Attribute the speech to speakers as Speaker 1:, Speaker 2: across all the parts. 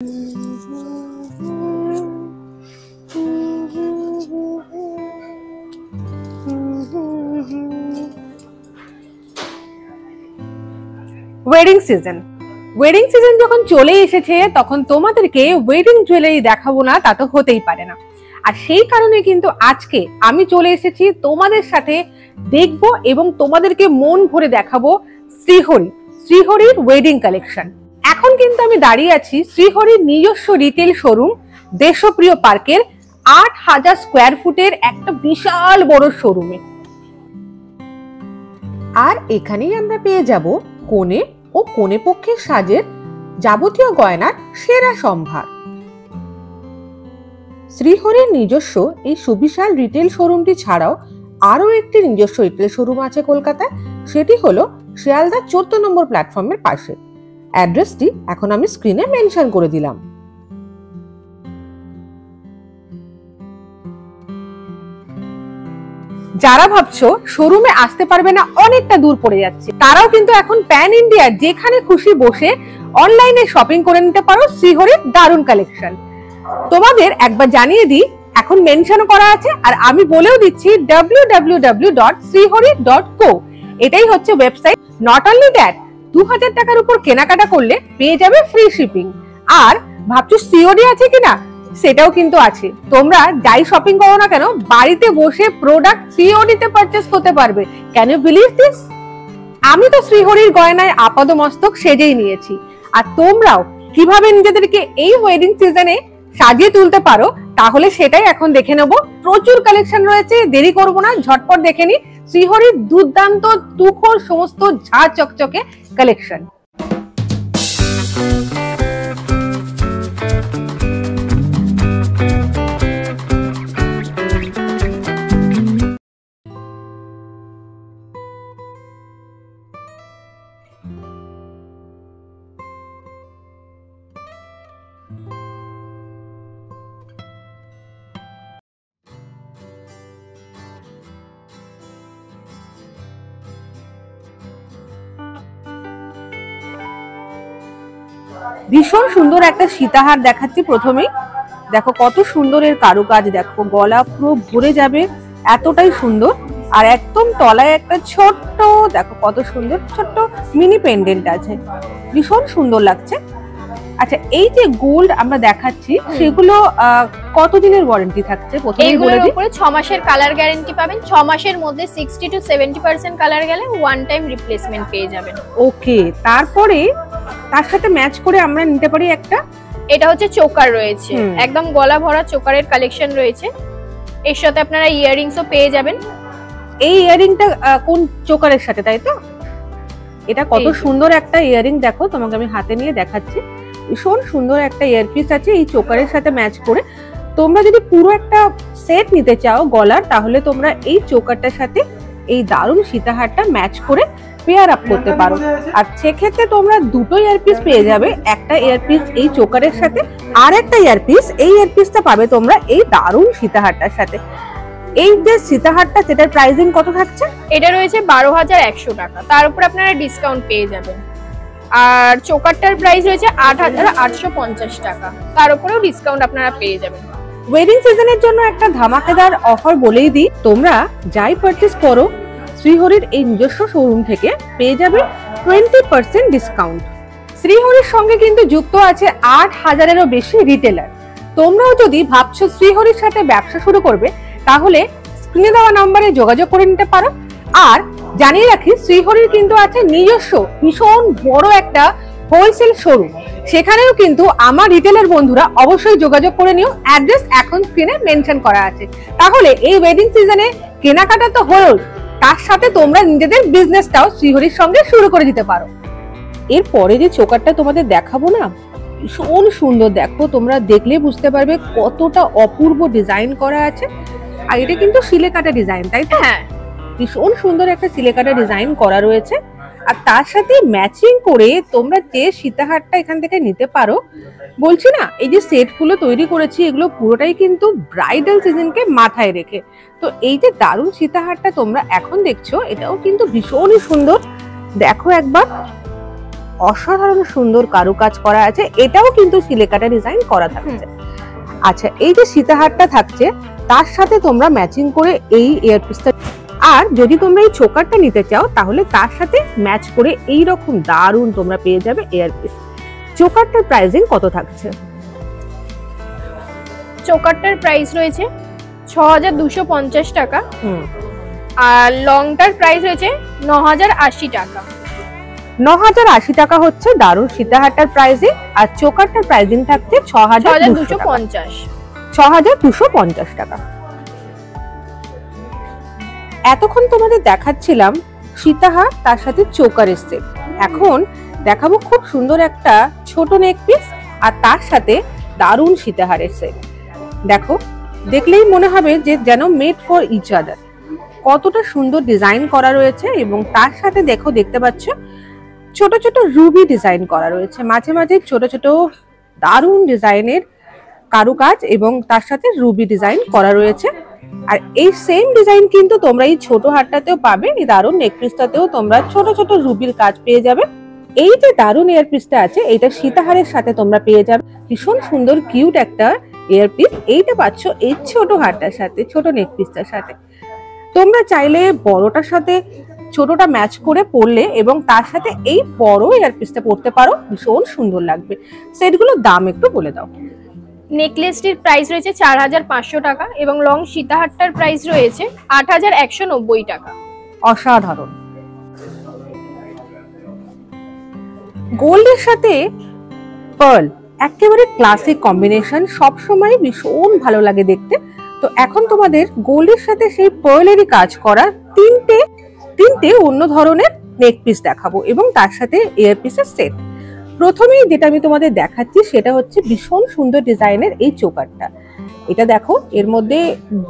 Speaker 1: Wedding season যখন চলে এসেছে তখন তোমাদেরকে ওয়েডিং জুয়েলারি দেখাবো না তা তো হতেই পারে না। আর সেই কারণে কিন্তু আজকে আমি চলে এসেছি তোমাদের সাথে দেখবো এবং তোমাদেরকে মন ভরে দেখাবো শ্রীহরির ওয়েডিং কালেকশন। এখন কিন্তু আমি দাঁড়িয়ে আছি শ্রীহরির নিজস্ব রিটেল শোরুম দেশপ্রিয় পার্কের ৮,০০০ স্কোয়ার ফুটের একটা বিশাল বড় শোরুমে। আর এখানেই আমরা পেয়ে যাব কনে ও কনে পক্ষের সাজের যাবতীয় গয়নার সেরা সম্ভার। শ্রীহরির নিজস্ব এই সুবিশাল রিটেল শোরুমটি ছাড়াও আরো একটি নিজস্ব রিটেল শোরুম আছে কলকাতায়, সেটি হলো শিয়ালদা 14 নম্বর প্ল্যাটফর্মের পাশে। অ্যাড্রেসটি এখন আমি স্ক্রিনে মেনশন করে দিলাম। যারা ভাবছো শোরুমে আসতে পারবে না, অনেকটা দূর পড়ে যাচ্ছে, তারাও কিন্তু এখন প্যান ইন্ডিয়ার যেখানে খুশি বসে অনলাইনে শপিং করে নিতে পারো শ্রীহরির দারুণ কালেকশন। তোমাদের একবার জানিয়ে দিই, এখন মেনশন করা আছে আর আমি বলেও দিচ্ছি www.srihori.co। এটাই হচ্ছে ওয়েবসাইট। নট অনলি দ্যাট, 2000 টাকার উপর কেনাকাটা করলে পেয়ে যাবে ফ্রি শিপিং। আর ভাবছো সিওডি আছে কিনা, সেটাও কিন্তু আছে। তোমরা যাই শপিং করো না কেন বাড়িতে বসে প্রোডাক্ট সিওডি তে পারচেজ করতে পারবে। Can you believe this? আমি তো শ্রীহরির গয়নায় আপাদমস্তক সেজেই নিয়েছি, আর তোমরাও কিভাবে নিজেদেরকে এই ওয়েডিং সিজনে সাজিয়ে তুলতে পারো তাহলে সেটাই এখন দেখে নেব। প্রচুর কালেকশন রয়েছে, দেরি করব না, ঝটপট দেখে নি শ্রীহরির দুর্দান্ত তুখোর সমস্ত ঝাঁ চকচকে কালেকশন। ভীষণ সুন্দর একটা সীতাহার দেখাচ্ছি প্রথমেই। দেখো কত সুন্দর এর কারুকাজ, দেখো গলা পুরো ভরে যাবে, এতটাই সুন্দর। আর একদম তলায় একটা ছোট্ট, দেখো কত সুন্দর ছোট্ট মিনি পেন্ডেন্ট আছে, ভীষণ সুন্দর লাগছে। আচ্ছা, এই যে গোল্ড আমরা দেখাচ্ছি সেগুলো কতদিনের ওয়ারেন্টি থাকছে?
Speaker 2: এইগুলোর উপরে 6 মাসের কালার গ্যারান্টি পাবেন। 6 মাসের মধ্যে 60 to 70% কালার গেলে ওয়ান টাইম রিপ্লেসমেন্ট পেয়ে যাবেন।
Speaker 1: ওকে, তারপরে তার সাথে ম্যাচ করে আমরা নিতে পারি একটা,
Speaker 2: এটা হচ্ছে চোকার রয়েছে, একদম গলা ভরা চোকারের কালেকশন রয়েছে। এর সাথে আপনারা ইয়াররিংসও পেয়ে যাবেন।
Speaker 1: এই ইয়াররিংটা কোন চোকারের সাথে, তাই তো? এটা কত সুন্দর একটা ইয়াররিং, দেখো তোমাকে আমি হাতে নিয়ে দেখাচ্ছি। ভীষণ সুন্দর একটা ইয়ারপিস আছে এই চোকারের সাথে ম্যাচ করে। তোমরা যদি পুরো একটা সেট নিতে চাও গলার, তাহলে তোমরা এই চোকারটার সাথে এই দারুণ সীতাহারটা ম্যাচ করে পেয়ার আপ করতে পারো। আর সেক্ষেত্রে তোমরা দুটো ইয়ারপিস পেয়ে যাবে, একটা ইয়ারপিস এই চোকারের সাথে আর একটা ইয়ারপিস, এই ইয়ারপিসটা পাবে তোমরা এই দারুণ সীতাহারটার সাথে। এই যে সীতাহারটা, সেটার প্রাইসিং কত থাকছে?
Speaker 2: এটা রয়েছে 12,100 টাকা, তার উপর আপনারা ডিসকাউন্ট পেয়ে যাবেন। আর চোকারটার প্রাইস রয়েছে 8,850 টাকা, তার উপরেও ডিসকাউন্ট আপনারা পেয়ে যাবেন।
Speaker 1: ওয়েডিং সিজনের জন্য একটা ধামাকেদার অফার বলেই দিই, তোমরা যাই পারচেজ করো শ্রীহরির এই নিজস্ব শোরুম থেকে পেয়ে যাবে 20% ডিসকাউন্ট। শ্রীহরির সঙ্গে কিন্তু যুক্ত আছে 8,000-এরও বেশি রিটেলার। তোমরাও যদি ভাবছো শ্রীহরির সাথে ব্যবসা শুরু করবে, তাহলে স্ক্রিনে দেওয়া নম্বরে যোগাযোগ করে নিতে পারো। আর জানিয়ে রাখি, শ্রীহরির কিন্তু আছে নিজস্ব ভীষণ বড় একটা হোলসেল শোরুম, সেখানেও কিন্তু আমার রিটেলার বন্ধুরা অবশ্যই যোগাযোগ করে নিও। অ্যাড্রেস এখন স্ক্রিনে মেনশন করা আছে। তাহলে এই ওয়েডিং সিজনে কেনাকাটা তো হলো, তার সাথে তোমরা নিজেদের বিজনেসটাও শ্রীহরির সঙ্গে শুরু করে দিতে পারো। এরপরে যে চোকারটা তোমাদের দেখাবো না, ভীষণ সুন্দর, দেখো তোমরা দেখলে বুঝতে পারবে কতটা অপূর্ব ডিজাইন করা আছে। আর এটা কিন্তু সিলে কাটা ডিজাইন, তাই তো?
Speaker 2: হ্যাঁ,
Speaker 1: ভীষণ সুন্দর একটা সিলে কাটা ডিজাইন করা রয়েছে। আর তার সাথে ম্যাচিং করে তোমরা যে সীতাহারটা এখান থেকে নিতে পারো। বলছি না, এই যে সেটগুলো তৈরি করেছি এগুলো পুরোটাই কিন্তু ব্রাইডাল সিজনকে মাথায় রেখে। তো এই যে দারুণ সীতাহারটা তোমরা এখন দেখছো, এটাও কিন্তু ভীষণই সুন্দর। দেখো একবার, অসাধারণ সুন্দর কারুকাজ করা আছে, এটাও কিন্তু সিলেকাটা ডিজাইন করা থাকছে। আচ্ছা, এই যে সীতাহারটা থাকছে তার সাথে তোমরা ম্যাচিং করে এই ইয়ারপিসটা, আর যদি তোমরা এই চোকারটা নিতে চাও তাহলে তার সাথে ম্যাচ করে এই রকম দারুণ তোমরা পেয়ে যাবে ইয়ারপিস। চোকারটার প্রাইসিং কত থাকছে?
Speaker 2: চোকারটার প্রাইস রয়েছে 6250 টাকা, আর লংটার প্রাইস রয়েছে 9080 টাকা।
Speaker 1: 9080 টাকা হচ্ছে দারুণ সীতাহারটার প্রাইসিং, আর চোকারটার প্রাইসিং থাকছে 6250 টাকা। এতক্ষণ তোমাদের দেখাচ্ছিলাম সীতাহার তার সাথে চোকারের সেট, এখন দেখাবো খুব সুন্দর একটা ছোট নেক পিস আর তার সাথে দারুণ সীতাহারের সেট। দেখো, দেখলেই মনে হবে যে যেন মেড ফর ইচ আদার, কতটা সুন্দর ডিজাইন করা রয়েছে। এবং তার সাথে দেখো, দেখতে পাচ্ছ ছোট ছোট রুবি ডিজাইন করা রয়েছে, মাঝে মাঝে ছোট ছোট দারুণ ডিজাইনের কারুকাজ এবং তার সাথে রুবি ডিজাইন করা রয়েছে। আর এই সেম ডিজাইন কিন্তু তোমরা এই ছোট হারটাতেও পাবে, এই দারুণ নেকপিসটাতেও তোমরা ছোট ছোট রুবির কাজ পেয়ে যাবে। এই যে দারুণ ইয়ারপিসটা আছে, এটা সীতাহারের সাথে তোমরা পেয়ে যাবে, ভীষণ সুন্দর কিউট একটা ইয়ারপিস। এইটা পাচ্ছ এই ছোট হারটার সাথে, ছোট নেকপিসটার সাথে। তোমরা চাইলে বড়টার সাথে ছোটটা ম্যাচ করে পরলে এবং তার সাথে এই বড় ইয়ারপিসটা পরতে পারো, ভীষণ সুন্দর লাগবে। সেটগুলোর দাম একটু বলে দাও।
Speaker 2: নেকলেসটির প্রাইস রয়েছে 4500 টাকা এবং লং সীতাহারটার প্রাইস রয়েছে 8190 টাকা।
Speaker 1: অসাধারণ। গোল্ডের সাথে পার্ল একেবারে ক্লাসিক কম্বিনেশন, সবসময় ভীষণ ভালো লাগে দেখতে। তো এখন তোমাদের গোল্ডের সাথে সেই পার্লেরই কাজ করা তিনটে অন্য ধরনের নেক পিস দেখাবো এবং তার সাথে ইয়ারপিসের সেট। প্রথমেই যেটা আমি তোমাদের দেখাচ্ছি সেটা হচ্ছে ভীষণ সুন্দর ডিজাইনের এই চোকারটা। এটা দেখো, এর মধ্যে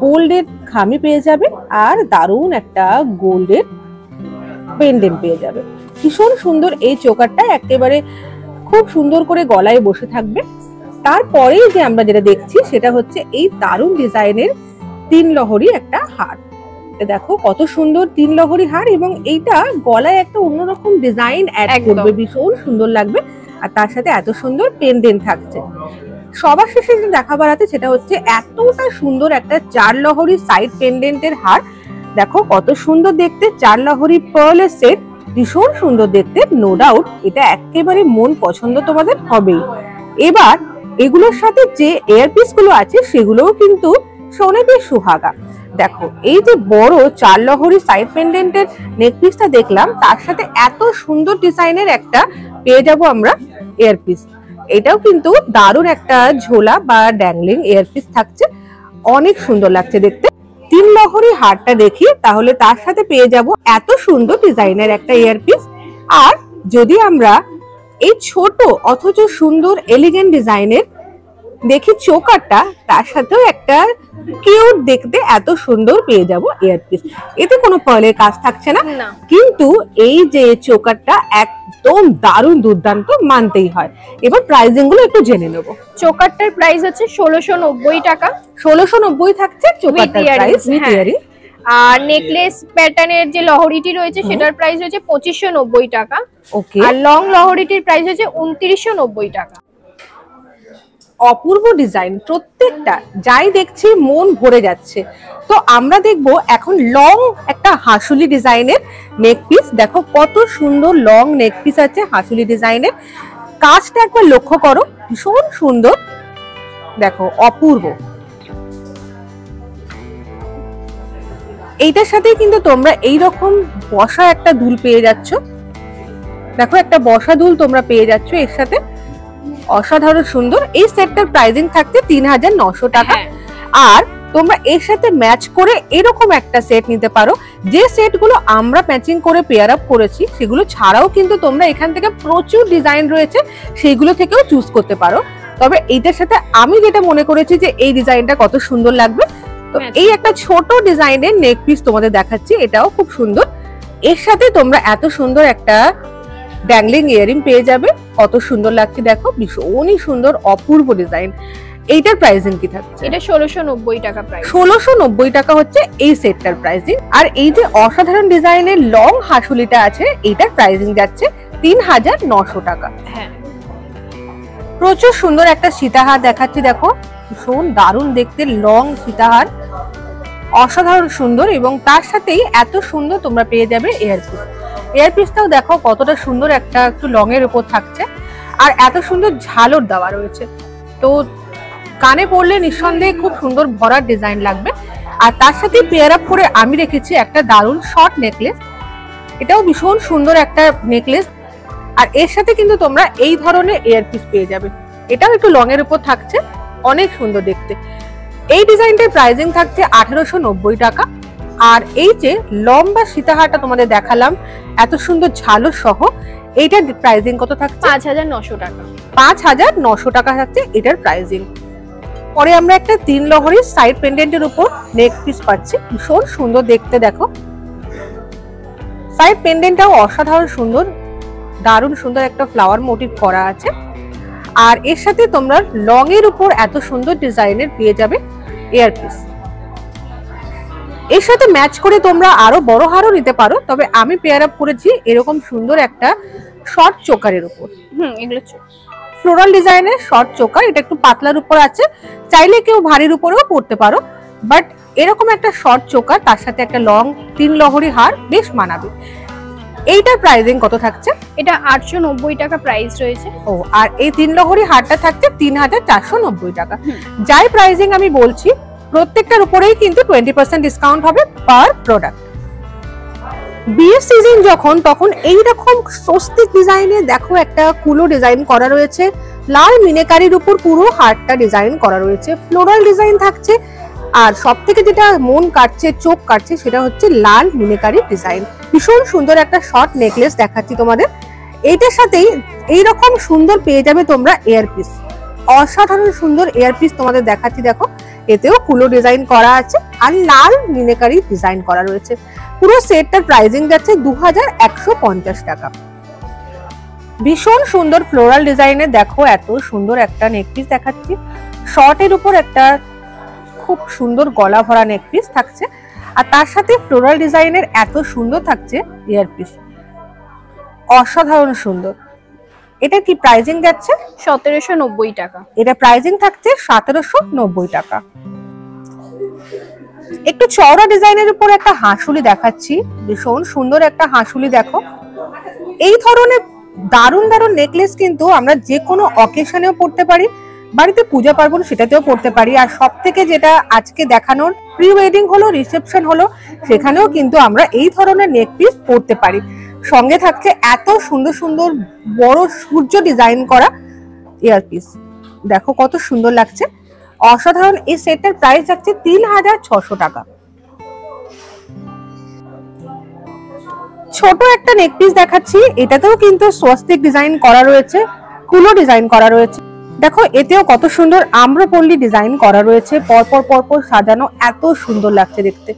Speaker 1: গোল্ডের খামি পেয়ে যাবে আর দারুণ একটা গোল্ডের পেন্ডেন্ট পেয়ে যাবে। ভীষণ সুন্দর এই চোকারটা, একেবারে খুব সুন্দর করে গলায় বসে থাকবে। তারপরেই যে আমরা যেটা দেখছি সেটা হচ্ছে এই দারুণ ডিজাইনের 3 লহরি একটা হার। দেখো কত সুন্দর 3 লহরি হার, এবং এইটা গলায় একটা অন্যরকম ডিজাইন অ্যাড করবে, ভীষণ সুন্দর লাগবে। আর তার সাথে এত সুন্দর পেন্ডেন্ট থাকছে। সবার শেষে যেটা দেখাবার আছে সেটা হচ্ছে এতটা সুন্দর একটা 4 লহরি সাইড পেন্ডেন্টের হার। দেখো কত সুন্দর দেখতে, 4 লহরি পার্লের সেট, ভীষণ সুন্দর দেখতে। নো ডাউট এটা একেবারে মন পছন্দ তোমাদের হবেই। এবার এগুলোর সাথে যে এয়ারপিস গুলো আছে সেগুলোও কিন্তু সোনালি সুহাগা। দেখো, এই যে বড় 4 লহরি সাইড পেন্ডেন্টের নেকপিসটা দেখলাম, তার সাথে এত সুন্দর ডিজাইনের একটা পেয়ে যাবো আমরা এয়ারপিস। এটাও কিন্তু দারুণ একটা ঝোলা বা ড্যাংলিং এয়ারপিস থাকছে, অনেক সুন্দর লাগছে দেখতে। 3 লহরি হারটা দেখি, তাহলে তার সাথে পেয়ে যাব এত সুন্দর ডিজাইনের একটা এয়ারপিস। আর যদি আমরা এই ছোট অথচ সুন্দর এলিগেন্ট ডিজাইনের দেখি চোকারটা, তার সাথেও একটা কিউট দেখতে এত সুন্দর পেয়ে যাব এয়ারপিস। এতে কোনো পার্লের কাজ থাকছে না, কিন্তু এই যে চোকারটা একদম দারুণ দুর্দান্ত, মানতেই হয়। এবার প্রাইসিং গুলো একটু জেনে নেব।
Speaker 2: চোকারটার প্রাইস হচ্ছে 1690 টাকা।
Speaker 1: 1690 থাকছে চোকারটার প্রাইস উইথ ইয়ারিং।
Speaker 2: আর নেকলেস প্যাটার্নের যে লহরিটি রয়েছে সেটার প্রাইস হচ্ছে 2590 টাকা।
Speaker 1: ওকে।
Speaker 2: আর লং লহরিটির প্রাইস হচ্ছে 2990 টাকা।
Speaker 1: অপূর্ব ডিজাইন, প্রত্যেকটা যাই দেখছি মন ভরে যাচ্ছে। তো আমরা দেখবো এখন লং একটা হাসুলি ডিজাইনের নেক পিস। দেখো কত সুন্দর লং নেক পিস আছে হাসুলি ডিজাইনের, কাজটা একবার লক্ষ্য করো, ভীষণ সুন্দর। দেখো অপূর্ব। এইটার সাথে কিন্তু তোমরা এইরকম বসা একটা দুল পেয়ে যাচ্ছ। দেখো একটা বসা দুল তোমরা পেয়ে যাচ্ছ এর সাথে, অসাধারণ সুন্দর। এই সেটটার প্রাইসিং থাকছে 3900 টাকা। আর তোমরা এর সাথে ম্যাচ করে এরকম একটা সেট নিতে পারো। যে সেটগুলো আমরা ম্যাচিং করে পেয়ার আপ করেছি সেগুলো ছাড়াও কিন্তু তোমরা এখান থেকে প্রচুর ডিজাইন রয়েছে, সেইগুলো থেকেও চুজ করতে পারো। তবে এইটার সাথে আমি যেটা মনে করেছি যে এই ডিজাইনটা কত সুন্দর লাগবে, তো এই একটা ছোট ডিজাইনের নেক পিস তোমাদের দেখাচ্ছি, এটাও খুব সুন্দর। এর সাথে তোমরা এত সুন্দর একটা ড্যাংলিং ইয়ারিং পেয়ে যাবে, কত সুন্দর লাগছে দেখো, ভীষণই সুন্দর অপূর্ব ডিজাইন। এইটার প্রাইসিং কি থাকছে?
Speaker 2: এটা 1690 টাকা প্রাইস।
Speaker 1: 1690 টাকা হচ্ছে এই সেটটার প্রাইসিং। আর এই যে অসাধারণ ডিজাইনের লং হাসুলিটা আছে, এইটার প্রাইসিং যাচ্ছে 3,900 টাকা।
Speaker 2: হ্যাঁ,
Speaker 1: প্রচুর সুন্দর একটা সীতাহার দেখাচ্ছি, দেখো ভীষণ দারুণ দেখতে, লং সীতাহার, অসাধারণ সুন্দর, এবং তার সাথেই এত সুন্দর তোমরা পেয়ে যাবে এয়ারপিস। এয়ারপিসটাও দেখো কতটা সুন্দর, একটা একটু লং এর উপর থাকছে, আর এত সুন্দর ঝালর দেওয়া রয়েছে, তো কানে পড়লে নিঃসন্দেহে খুব সুন্দর ভরার ডিজাইন লাগবে। আর তার সাথে পেয়ার আপ করে আমি রেখেছি একটা দারুণ শর্ট নেকলেস, এটাও ভীষণ সুন্দর একটা নেকলেস, আর এর সাথে কিন্তু তোমরা এই ধরনের এয়ারপিস পেয়ে যাবে, এটাও একটু লং এর উপর থাকছে, অনেক সুন্দর দেখতে। এই ডিজাইনটার প্রাইসিং থাকছে 1890 টাকা। আর এই যে লম্বা সীতাহারটা তোমাদের দেখালাম এত সুন্দর ঝালর সহ, এইটার প্রাইসিং কত থাকছে?
Speaker 2: 5,900 টাকা।
Speaker 1: 5,900 টাকা থাকছে এটার প্রাইসিং। পরে আমরা একটা 3 লহরির সাইড পেন্ডেন্টের উপর নেক পিস পাচ্ছি, ভীষণ সুন্দর দেখতে, দেখো সাইড পেন্ডেন্টটাও অসাধারণ সুন্দর, দারুণ সুন্দর একটা ফ্লাওয়ার মোটিভ করা আছে। আর এর সাথে তোমরা লং এর উপর এত সুন্দর ডিজাইনের পেয়ে যাবে এয়ারপিস। এর সাথে ম্যাচ করে তোমরা আরো বড় হারও নিতে পারো, তবে আমি পেয়ার আপ করেছি এরকম সুন্দর একটা শর্ট চোকারের উপর।
Speaker 2: এগুলো
Speaker 1: ফ্লোরাল ডিজাইনের শর্ট চোকার, এটা একটু পাতলার উপর আছে, চাইলে কেউ ভারীর উপরেও পরতে পারো, বাট এরকম একটা শর্ট চোকার তার সাথে একটা লং 3 লহরি হার বেশ মানাবে। এইটার প্রাইসিং কত থাকছে?
Speaker 2: এটা 890 টাকা প্রাইস রয়েছে।
Speaker 1: ও, আর এই 3 লহরি হারটা থাকছে 3,490 টাকা। যাই প্রাইসিং আমি বলছি প্রত্যেকটার উপরেই কিন্তু 20% ডিসকাউন্ট হবে পার প্রোডাক্ট। বিয়ের সিজন যখন, তখন এইরকম স্বস্তিক ডিজাইনে দেখো একটা কুলো ডিজাইন করা রয়েছে, লাল মিনেকারির উপর পুরো হারটা ডিজাইন করা রয়েছে, ফ্লোরাল ডিজাইন থাকছে, আর সব থেকে যেটা মন কাটছে, চোখ কাটছে, সেটা হচ্ছে লাল মিনেকারি ডিজাইন। ভীষণ সুন্দর একটা শর্ট নেকলেস দেখাচ্ছি তোমাদের, এইটার সাথেই এইরকম সুন্দর পেয়ে যাবে তোমরা এয়ারপিস, অসাধারণ সুন্দর এয়ারপিস তোমাদের দেখাচ্ছি, দেখো এতেও কুলো ডিজাইন করা আছে আর লাল মিনেকারি ডিজাইন করা রয়েছে। পুরো সেটটার প্রাইসিং যাচ্ছে 2,150 টাকা। ভীষণ সুন্দর ফ্লোরাল ডিজাইনের দেখো এত সুন্দর একটা নেকপিস দেখাচ্ছি, শর্টের উপর একটা খুব সুন্দর গলা ভরা নেকপিস থাকছে, আর তার সাথে ফ্লোরাল ডিজাইনের এত সুন্দর থাকছে ইয়ারপিস, অসাধারণ সুন্দর। এটা কি প্রাইসিং যাচ্ছে?
Speaker 2: 1790 টাকা।
Speaker 1: এটা প্রাইসিং থাকছে 1790 টাকা। একটু চওড়া ডিজাইনের উপর একটা হাঁসুলি দেখাচ্ছি, ভীষণ সুন্দর একটা হাঁসুলি দেখো। এই ধরনের দারুণ দারুণ নেকলেস কিন্তু আমরা যে কোনো অকেশনেও পড়তে পারি, বাড়িতে পূজা পার্বণ সেটাতেও পড়তে পারি, আর সব থেকে যেটা আজকে দেখানোর প্রি ওয়েডিং হলো, রিসেপশন হলো, সেখানেও কিন্তু আমরা এই ধরনের নেকপিস পড়তে পারি। সঙ্গে থাকছে এত সুন্দর সুন্দর বড় সূর্য ডিজাইন করা ইয়ারপিস, দেখো কত সুন্দর লাগছে, অসাধারণ। এই সেটের প্রাইস যাচ্ছে 3,600 টাকা। ছোট একটা নেকপিস দেখাচ্ছি, এটাতেও কিন্তু স্বস্তিক ডিজাইন করা রয়েছে, কুলো ডিজাইন করা রয়েছে, দেখো এতেও কত সুন্দর আম্রপল্লী ডিজাইন করা রয়েছে, পরপর পরপর সাজানো, এত সুন্দর লাগছে দেখতে।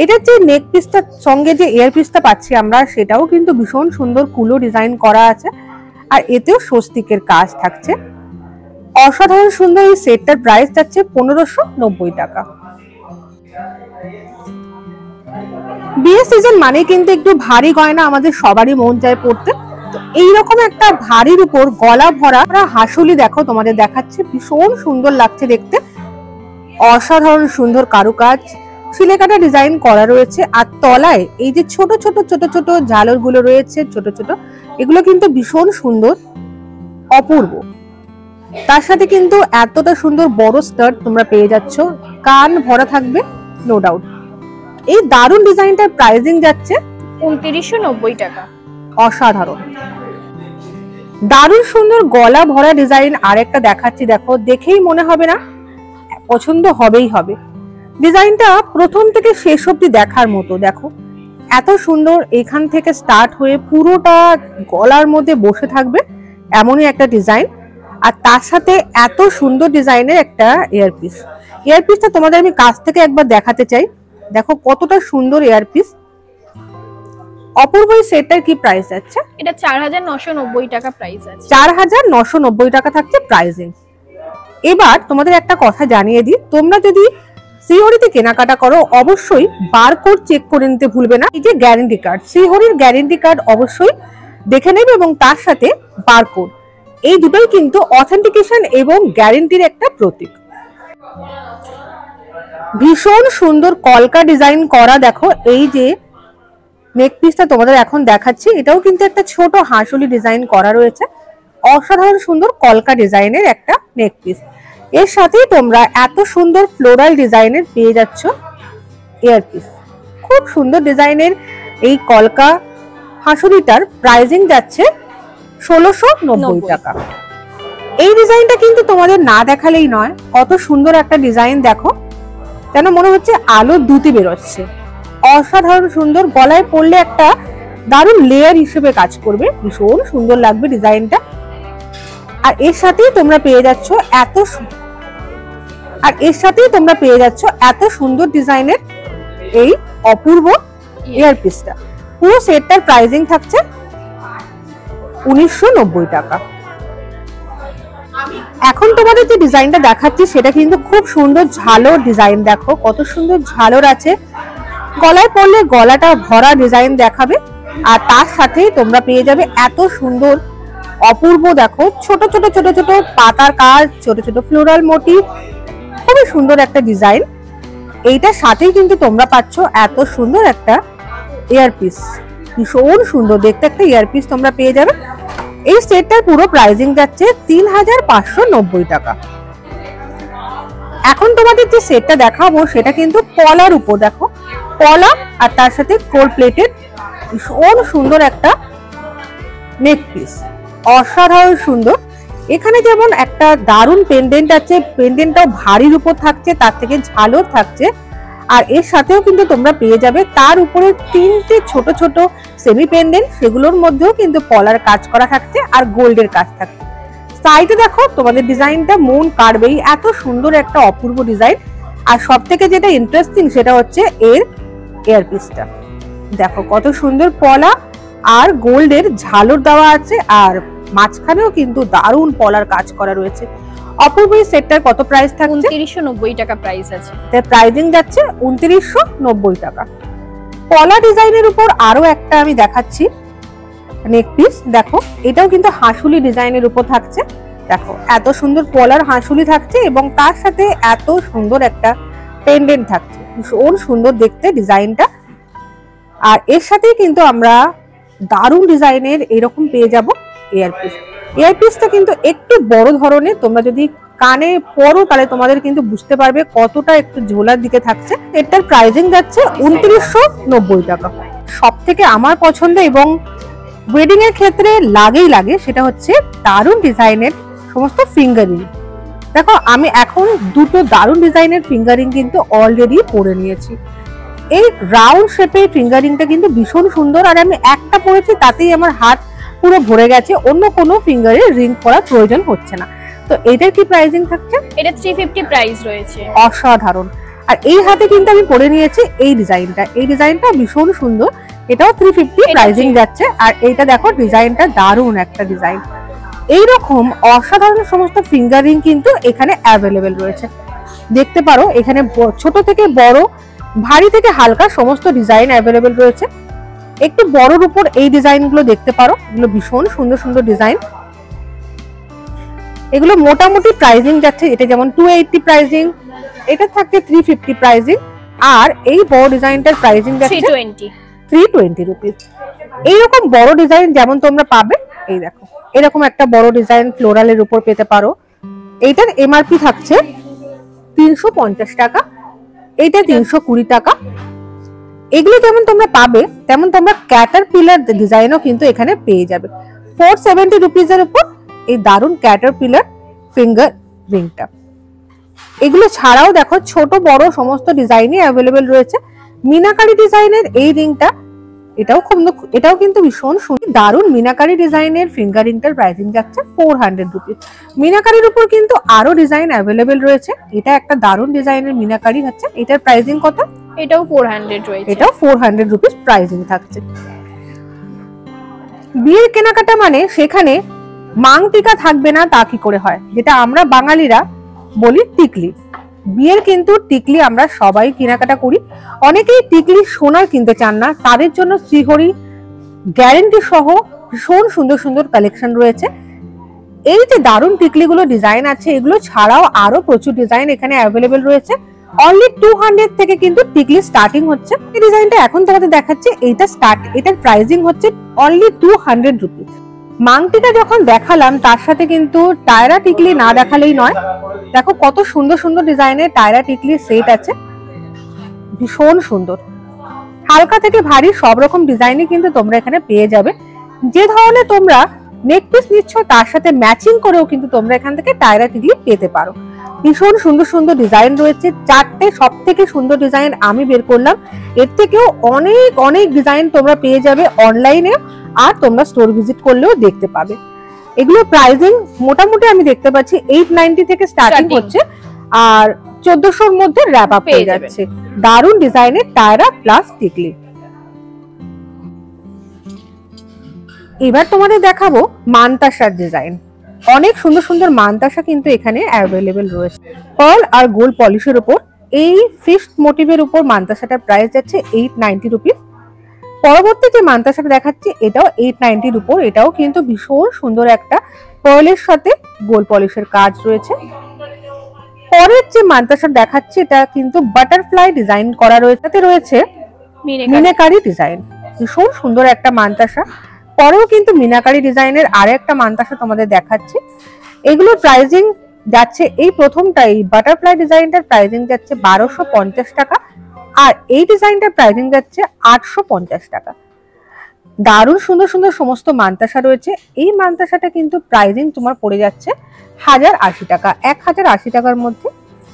Speaker 1: এটার যে নেক পিসটার সঙ্গে যে ইয়ার পিসটা পাচ্ছি আমরা, সেটাও কিন্তু ভীষণ সুন্দর কুলো ডিজাইন করা আছে, আর এতেও স্বস্তিকের কাজ থাকছে, অসাধারণ সুন্দর। এই সেটটার প্রাইস যাচ্ছে 1590 টাকা। বিয়ের সিজন মানে কিন্তু একটু ভারী গয়না আমাদের সবারই মন চায় পড়তে, তো এইরকম একটা ভারীর উপর গলা ভরা হাঁসুলি দেখো তোমাদের দেখাচ্ছে, ভীষণ সুন্দর লাগছে দেখতে, অসাধারণ সুন্দর কারুকাজ, সিলেকাটা ডিজাইন করা রয়েছে, আর তলায় এই যে ছোট ছোট ছোট ছোট ঝালর গুলো রয়েছে, ছোট ছোট, এগুলো কিন্তু ভীষণ সুন্দর, অপূর্ব। তার সাথে কিন্তু এতটা সুন্দর বড় স্কার্ট তোমরা পেয়ে যাচ্ছ, কান ভরা থাকবে নো ডাউট। এই দারুণ ডিজাইনটার প্রাইসিং যাচ্ছে
Speaker 2: 2990 টাকা।
Speaker 1: অসাধারণ দারুণ সুন্দর গলা ভরা ডিজাইন আরেকটা দেখাচ্ছি, দেখো দেখেই মনে হবে না, পছন্দ হবেই হবে। ডিজাইনটা প্রথম থেকে শেষ অবধি দেখার মতো, দেখো এত সুন্দর, এখান থেকে স্টার্ট হয়ে পুরোটা গলার মধ্যে বসে থাকবে এমনই একটা ডিজাইন, আর তার সাথে এত সুন্দর ডিজাইনের একটা ইয়ারপিস। ইয়ারপিসটা তোমাদের আমি কাছ থেকে একবার দেখাতে চাই, দেখো কতটা সুন্দর ইয়ারপিস, অপূর্ব। এই সেটটার কি প্রাইস আছে?
Speaker 2: এটা 4990 টাকা প্রাইস আছে।
Speaker 1: 4990 টাকা থাকছে প্রাইসিং। এবার তোমাদের একটা কথা জানিয়ে দিই, তোমরা যদি শ্রীহরিতে কেনাকাটা করো অবশ্যই বারকোড চেক করে নিতে ভুলবে না। এই যে গ্যারান্টি কার্ড, শ্রীহরির গ্যারান্টি কার্ড অবশ্যই দেখে নেবে এবং তার সাথে বারকোড, এই দুটোই কিন্তু অথেন্টিকেশন এবং গ্যারেন্টির একটা প্রতীক। ভীষণ সুন্দর কলকা ডিজাইন করা, দেখো এই যে নেক পিসটা তোমাদের এখন দেখাচ্ছি, এটাও কিন্তু একটা ছোট হাঁসুলি ডিজাইন করা রয়েছে। অসাধারণ সুন্দর কলকা ডিজাইনের একটা নেক পিস। এর সাথেই তোমরা এত সুন্দর ফ্লোরাল ডিজাইনের পেয়ে যাচ্ছ ইয়ারপিস। খুব সুন্দর ডিজাইনের এই কলকা হাঁসুলিটার প্রাইসিং যাচ্ছে 1690 টাকা। এই ডিজাইনটা কিন্তু তোমাদের না দেখালেই নয়, কত সুন্দর একটা ডিজাইন দেখো, যেন মনে হচ্ছে আলোর দ্যুতি বেরোচ্ছে। অসাধারণ সুন্দর, গলায় পরলে একটা দারুণ লেয়ার হিসেবে কাজ করবে, ভীষণ সুন্দর লাগবে ডিজাইনটা। আর এর সাথেই তোমরা পেয়ে যাচ্ছ এত সুন্দর ডিজাইনের এই অপূর্ব ইয়ারপিসটা। পুরো সেটটার প্রাইসিং থাকছে 1990 টাকা। এখন তোমাদের যে ডিজাইনটা দেখাচ্ছি সেটা কিন্তু খুব সুন্দর ঝালর ডিজাইন, দেখো কত সুন্দর ঝালর আছে, গলায় পরলে গলাটা ভরা ডিজাইন দেখাবে। আর তার সাথেই তোমরা পেয়ে যাবে এত সুন্দর অপূর্ব, দেখো ছোট ছোট ছোট ছোট পাতার কাজ, ছোট ছোট ফ্লোরাল মোটিভ, খুবই সুন্দর একটা ডিজাইন। এইটার সাথেই কিন্তু তোমরা পাচ্ছ এত সুন্দর একটা ইয়ারপিস, ভীষণ সুন্দর দেখতে একটা ইয়ারপিস তোমরা পেয়ে যাবে। এই সেটটার পুরো প্রাইসিং যাচ্ছে 3590 টাকা। এখন তোমাদের যে সেটটা দেখাবো সেটা কিন্তু পলার উপর, দেখো পলা আর তার সাথে গোল্ড প্লেটেড ভীষণ সুন্দর একটা নেক পিস, অসাধারণ সুন্দর। এখানে যেমন একটা দারুণ পেন্ডেন্ট আছে, পেন্ডেন্টটাও ভারীর উপর থাকছে, তার থেকে ঝালর থাকছে। আর এর সাথেও কিন্তু তোমরা পেয়ে যাবে তার উপরে 3টে ছোট ছোট সেমি পেন্ডেন্ট, সেগুলোর মধ্যেও কিন্তু পলার কাজ করা থাকছে আর গোল্ডের কাজ থাকছে। সাইডে দেখো তোমাদের ডিজাইনটা মন কাড়বেই, এত সুন্দর একটা অপূর্ব ডিজাইন। আর সব থেকে যেটা ইন্টারেস্টিং সেটা হচ্ছে এর ইয়ারপিসটা, দেখো কত সুন্দর পলা আর গোল্ডের ঝালর দেওয়া আছে, আর মাঝখানেও কিন্তু দারুণ পলার কাজ করা রয়েছে। অপূর্ব এই সেটটার কত প্রাইস থাকছে?
Speaker 2: 2990 টাকা প্রাইস আছে।
Speaker 1: তার প্রাইসিং যাচ্ছে 2990 টাকা। পলা ডিজাইনের উপর আরো একটা আমি দেখাচ্ছি নেক পিস, দেখো এটাও কিন্তু হাঁসুলি ডিজাইনের উপর থাকছে। দেখো এত সুন্দর পলার হাঁসুলি থাকছে এবং তার সাথে এত সুন্দর একটা পেন্ডেন্ট থাকছে, ভীষণ সুন্দর দেখতে ডিজাইনটা। আর এর সাথেই কিন্তু আমরা দারুণ ডিজাইনের এরকম পেয়ে যাব ইয়ারপিস। ইয়ারপিসটা কিন্তু একটু বড় ধরনের, তোমরা যদি কানে পরো তাহলে তোমাদের কিন্তু বুঝতে পারবে কতটা একটু ঝোলার দিকে থাকছে। এটার প্রাইসিং যাচ্ছে 2990 টাকা। সব থেকে আমার পছন্দ এবং ওয়েডিং এর ক্ষেত্রে লাগে সেটা হচ্ছে দারুণ ডিজাইনের সমস্ত ফিঙ্গারিং। দেখো আমি এখন দুটো দারুণ ডিজাইনের ফিঙ্গারিং কিন্তু অলরেডি পরে নিয়েছি। এই রাউন্ড শেপের ফিঙ্গারিংটা কিন্তু ভীষণ সুন্দর, আর আমি একটা পরেছি তাতেই আমার হাত পুরো ভরে গেছে, অন্য কোনো ফিঙ্গারে রিং করার প্রয়োজন হচ্ছে না। তো এটার কি প্রাইসিং থাকছে?
Speaker 2: এটা 350 প্রাইস রয়েছে।
Speaker 1: অসাধারণ। আর এই হাতে কিন্তু আমি পরে নিয়েছি এই ডিজাইনটা ভীষণ সুন্দর, এটাও 350 প্রাইসিং যাচ্ছে। আর এইটা দেখো ডিজাইনটা দারুণ একটা ডিজাইন। এইরকম অসাধারণ সমস্ত ফিঙ্গারিং কিন্তু এখানে অ্যাভেলেবেল রয়েছে, দেখতে পারো এখানে ছোট থেকে বড়, ভারী থেকে হালকা সমস্ত ডিজাইন অ্যাভেলেবেল রয়েছে। একটু বড়র উপর এই ডিজাইনগুলো দেখতে পারো, এগুলো ভীষণ সুন্দর সুন্দর ডিজাইন। এগুলো মোটামুটি প্রাইসিং যাচ্ছে, এটা যেমন 280 প্রাইসিং, এটা থাকছে 350 প্রাইসিং, আর এই বড় ডিজাইনটার প্রাইসিং যাচ্ছে 320 রুপিস। এইরকম বড় ডিজাইন যেমন তোমরা পাবে, এই দেখো এরকম একটা বড় ডিজাইন ফ্লোরালের উপর পেতে পারো। এইটার এমআরপি থাকছে 350 টাকা, এইটা 320 টাকা। এগুলো যেমন তোমরা পাবে তেমন তোমরা ক্যাটারপিলার ডিজাইনও কিন্তু এখানে পেয়ে যাবে। 470 রুপিসের উপর এই দারুণ ক্যাটারপিলার ফিঙ্গার রিংটা। এগুলো ছাড়াও দেখো ছোট বড় সমস্ত ডিজাইনই অ্যাভেলেবেল রয়েছে। মিনাকারি ডিজাইনের এই রিংটা, এটাও কিন্তু ভীষণ সুন্দর দারুণ মিনাকারি ডিজাইনের ফিঙ্গারিংটার প্রাইসিং যাচ্ছে 400 রুপিস। মিনাকারির উপর কিন্তু আরো ডিজাইন অ্যাভেলেবেল রয়েছে। এটা একটা দারুণ ডিজাইনের মিনাকারি হচ্ছে, এটার প্রাইসিং কত?
Speaker 2: এটাও 400 রয়েছে।
Speaker 1: এটাও 400 রুপিস প্রাইসিং থাকছে। বিয়ের কেনাকাটা মানে সেখানে মাংটিকা থাকবে না তা কি করে হয়, যেটা আমরা বাঙালিরা বলি টিকলি। বিয়ের কিন্তু টিকলি আমরা সবাই কেনাকাটা করি। অনেকেই টিকলি সোনার কিনতে চান না, তাদের জন্য শ্রীহরি গ্যারেন্টি সহ ভীষণ সুন্দর সুন্দর কালেকশন রয়েছে। এই যে দারুণ টিকলিগুলো ডিজাইন আছে, এগুলো ছাড়াও আরো প্রচুর ডিজাইন এখানে অ্যাভেলেবেল রয়েছে। অনলি 200 থেকে কিন্তু টিকলি স্টার্টিং হচ্ছে। এই ডিজাইনটা এখন তোমাদের দেখাচ্ছে, এটার প্রাইসিং হচ্ছে অনলি 200 রুপিস। মাংটিটা যখন দেখালাম তার সাথে কিন্তু টায়রা টিকলি না দেখালেই নয়। দেখো কত সুন্দর সুন্দর ডিজাইনের টায়রা টিকলি সেট আছে, ভীষণ সুন্দর। হালকা থেকে ভারী সব রকম ডিজাইনই কিন্তু তোমরা এখানে পেয়ে যাবে। যে ধরনের তোমরা নেক পিস নিচ্ছ তার সাথে ম্যাচিং করেও কিন্তু তোমরা এখান থেকে টায়রা টিকলি পেতে পারো। ভীষণ সুন্দর সুন্দর ডিজাইন রয়েছে। 4টে সব থেকে সুন্দর ডিজাইন আমি বের করলাম, এর থেকেও অনেক অনেক ডিজাইন তোমরা পেয়ে যাবে অনলাইনে, আর তোমরা স্টোর ভিজিট করলেও দেখতে পাবে। এগুলো প্রাইসিং মোটামুটি আমি দেখতে পাচ্ছি 890 থেকে স্টার্টিং হচ্ছে, আর 1400-র মধ্যে র‍্যাপ আপ হয়ে যাচ্ছে। দারুণ ডিজাইনের টায়রা প্লাস টিকলি। এবার তোমাদের দেখাবো মানতাসার ডিজাইন। অনেক সুন্দর সুন্দর মানতাসা কিন্তু এখানে অ্যাভেলেবেল রয়েছে। পার্ল আর গোল্ড পলিশের উপর এই ফিস্ট মোটিভের উপর মানতাসাটার প্রাইস যাচ্ছে 890 রুপিস। পরবর্তী যে মানতাসাটা দেখাচ্ছি এটাও 890-র উপর। এটাও কিন্তু ভীষণ সুন্দর একটা পার্লের সাথে গোল্ড পলিশের কাজ রয়েছে। পরের যে মানতাসা দেখাচ্ছি এটা কিন্তু বাটারফ্লাই ডিজাইন করা রয়েছে, তাতে রয়েছে মিনাকারি ডিজাইন। ভীষণ সুন্দর একটা মানতাসা। পরেও কিন্তু মিনাকারি ডিজাইনের আরো একটা মানতাসা তোমাদের দেখাচ্ছি। এগুলোর প্রাইসিং যাচ্ছে, এই প্রথমটা এই বাটারফ্লাই ডিজাইনটার প্রাইসিং যাচ্ছে 1250 টাকা, আর এই ডিজাইনটার প্রাইসিং যাচ্ছে 850 টাকা। দারুণ সুন্দর সুন্দর সমস্ত মানতাসা রয়েছে। এই মানতাসাটা কিন্তু প্রাইসিং তোমার পড়ে যাচ্ছে 1080 টাকা। 1080 টাকার মধ্যে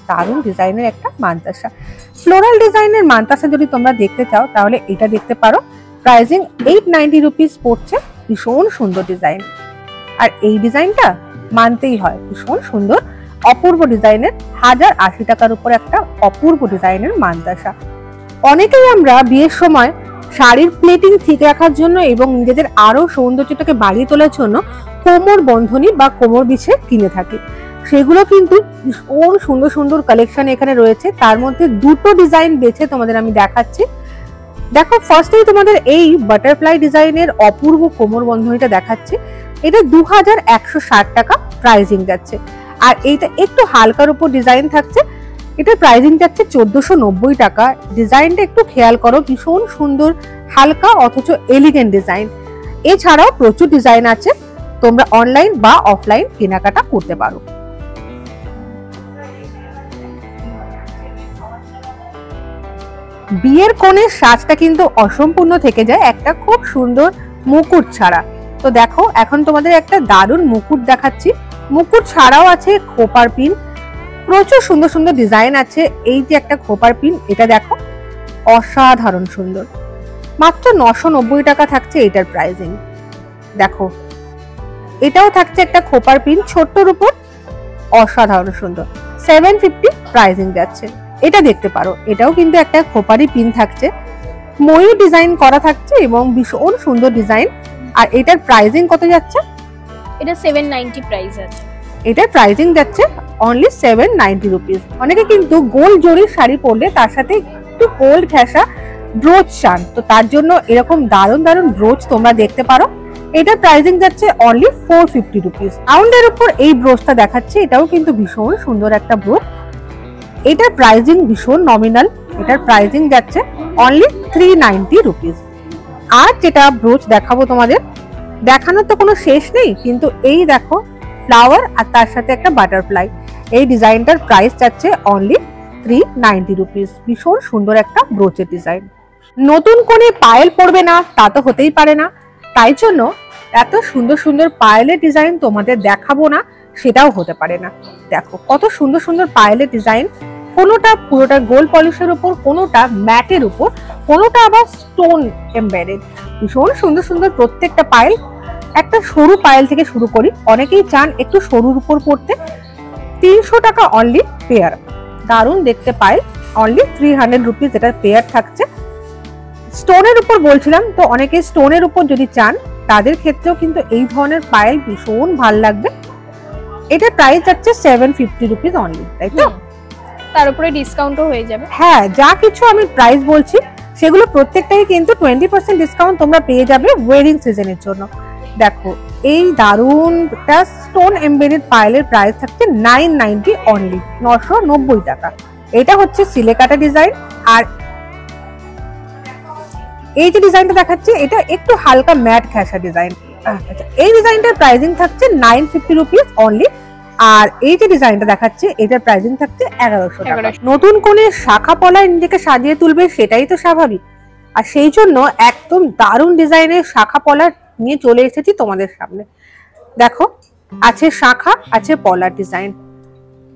Speaker 1: দারুণ ডিজাইনের একটা মানতাসা। ফ্লোরাল ডিজাইনের মানতাসা যদি তোমরা দেখতে চাও তাহলে এটা দেখতে পারো। প্রাইসিং 890 রুপিস পড়ছে। ভীষণ সুন্দর ডিজাইন, আর এই ডিজাইনটা মানতেই হয়, ভীষণ সুন্দর অপূর্ব ডিজাইনের। 1080 টাকার উপর একটা অপূর্ব ডিজাইনের মানতাসা। অনেকেই আমরা বিয়ের সময় শাড়ির প্লেটিং ঠিক রাখার জন্য এবং নিজেদের আরো সৌন্দর্যটাকে বাড়িয়ে তোলার জন্য কোমর বন্ধনী বা কোমর বিছে কিনে থাকি। সেগুলো কিন্তু ভীষণ সুন্দর সুন্দর কালেকশন এখানে রয়েছে। তার মধ্যে দুটো ডিজাইন বেছে তোমাদের আমি দেখাচ্ছি। দেখো, ফার্স্টেই তোমাদের এই বাটারফ্লাই ডিজাইনের অপূর্ব কোমর বন্ধনীটা দেখাচ্ছি। এটা 2160 টাকা প্রাইসিং যাচ্ছে। আর এইটা একটু হালকার উপর ডিজাইন থাকছে, এটা প্রাইসিং যাচ্ছে 1490 টাকা। ডিজাইনটা একটু খেয়াল করো, ভীষণ সুন্দর হালকা অথচ এলিগেন্ট ডিজাইন। এছাড়াও প্রচুর ডিজাইন আছে, তোমরা অনলাইন বা অফলাইন কেনাকাটা করতে পারো। বিয়ের কোণের সাজটা কিন্তু অসম্পূর্ণ থেকে যায় একটা খুব সুন্দর মুকুট ছাড়া। তো দেখো, এখন তোমাদের একটা দারুণ মুকুট দেখাচ্ছি। মুকুট ছাড়াও আছে খোপার পিন, প্রচুর সুন্দর সুন্দর ডিজাইন আছে। এই যে একটা খোপার পিন, এটা দেখো অসাধারণ সুন্দর, মাত্র 990 টাকা থাকছে এটার প্রাইসিং। দেখো, এটাও থাকছে একটা খোপার পিন ছোট্টর উপর, অসাধারণ সুন্দর, 750 প্রাইসিং যাচ্ছে। এটা দেখতে পারো, এটাও কিন্তু একটা খোপারি পিন থাকছে, ময়ূর ডিজাইন করা থাকছে এবং ভীষণ সুন্দর ডিজাইন। আর এটার প্রাইসিং কত যাচ্ছে?
Speaker 2: এটা 790 প্রাইস আছে।
Speaker 1: এটার প্রাইসিং যাচ্ছে অনলি 790 রুপিস। অনেকে কিন্তু গোল্ড জরির শাড়ি পরলে তার সাথে একটু গোল্ড ঘেঁষা ব্রোচ চান, তো তার জন্য এরকম দারুণ দারুণ ব্রোচ তোমরা দেখতে পারো। এটার প্রাইসিং যাচ্ছে অনলি 450 রুপিস। রাউন্ডের উপর এই ব্রোচটা দেখাচ্ছে, এটাও কিন্তু ভীষণ সুন্দর একটা ব্রোচ। এটার প্রাইসিং ভীষণ নমিনাল, এটার প্রাইসিং যাচ্ছে অনলি 390 রুপিস। আর যেটা ব্রোচ দেখাবো তোমাদের, দেখানোর তো কোনো শেষ নেই, কিন্তু এই দেখো ফ্লাওয়ার আর তার সাথে একটা বাটারফ্লাই, এই ডিজাইনটার প্রাইস যাচ্ছে অনলি 390 রুপিস। ভীষণ সুন্দর একটা ব্রোচের ডিজাইন। নতুন কোণে পায়েল পরবে না তা তো হতেই পারে না, তাই জন্য এত সুন্দর সুন্দর পায়েলের ডিজাইন তোমাদের দেখাবো না সেটাও হতে পারে না। দেখো কত সুন্দর সুন্দর পায়েলের ডিজাইন, কোনোটা পুরোটা গোল্ড পলিশের উপর, কোনোটা ম্যাটের উপর, কোনোটা আবার স্টোন এমবেডেড। ভীষণ সুন্দর সুন্দর প্রত্যেকটা পায়েল। একটা সরু পায়েল থেকে শুরু করি, অনেকেই চান একটু সরুর উপর পড়তে। 300 টাকা অনলি পেয়ার, দারুণ দেখতে পায়েল, অনলি 300 রুপিস এটার পেয়ার থাকছে। স্টোনের উপর বলছিলাম, তো অনেকে স্টোনের উপর যদি চান তাদের ক্ষেত্রেও কিন্তু এই ধরনের পায়েল ভীষণ ভালো লাগবে। এটার প্রাইস যাচ্ছে 750 রুপিস অনলি, তাই তো?
Speaker 2: তার উপরে ডিসকাউন্টও হয়ে যাবে।
Speaker 1: হ্যাঁ, যা কিছু আমি প্রাইস বলছি সেগুলো প্রত্যেকটাই কিন্তু 20% ডিসকাউন্ট তোমরা পেয়ে যাবে ওয়েডিং সিজনের জন্য। দেখো এই দারুনটা স্টোন এমবেডেড পায়েলের প্রাইস থাকছে 990 অনলি, 990 টাকা। এটা হচ্ছে সিলেকাটা ডিজাইন। আর এই যে ডিজাইনটা দেখাচ্ছি এটা একটু হালকা ম্যাট ঘেঁষা ডিজাইন। আচ্ছা, এই ডিজাইনটার প্রাইসিং থাকছে 950 রুপিস অনলি। আর এই যে ডিজাইনটা দেখাচ্ছে এটার প্রাইসিং থাকছে 1100 টাকা। নতুন কোণে শাখা পলায় নিজেকে সাজিয়ে তুলবে সেটাই তো স্বাভাবিক, আর সেই জন্য একদম দারুণ ডিজাইনের শাখা পলার নিয়ে চলে এসেছি তোমাদের সামনে। দেখো আছে শাখা, আছে পলার ডিজাইন।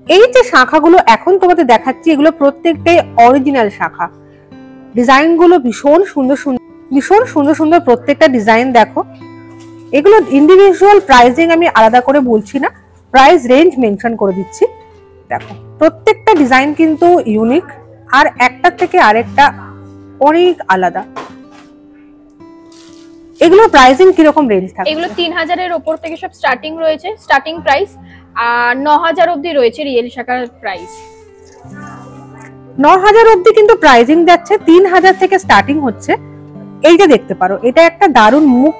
Speaker 1: এই যে শাখাগুলো এখন তোমাদের দেখাচ্ছি এগুলো প্রত্যেকটাই অরিজিনাল শাখা। ডিজাইন গুলো ভীষণ সুন্দর সুন্দর প্রত্যেকটা ডিজাইন। দেখো এগুলো ইন্ডিভিজুয়াল প্রাইসিং আমি আলাদা করে বলছি না, প্রাইস রেঞ্জ মেনশন করে দিচ্ছি। দেখো প্রত্যেকটা ডিজাইন কিন্তু ইউনিক, আর একটা থেকে আরেকটা অনেক আলাদা। এগুলো প্রাইসিং কিরকম রেঞ্জ থাকে?
Speaker 2: এগুলো 3000 এর উপর থেকে সব স্টার্টিং রয়েছে, স্টার্টিং প্রাইস। আর 9000 অবধি রয়েছে রিয়েল শাখার প্রাইস।
Speaker 1: 9000 অবধি কিন্তু প্রাইসিং যাচ্ছে, 3000 থেকে স্টার্টিং হচ্ছে। এইটা দেখতে পারো, এটা একটা দারুণ মুখ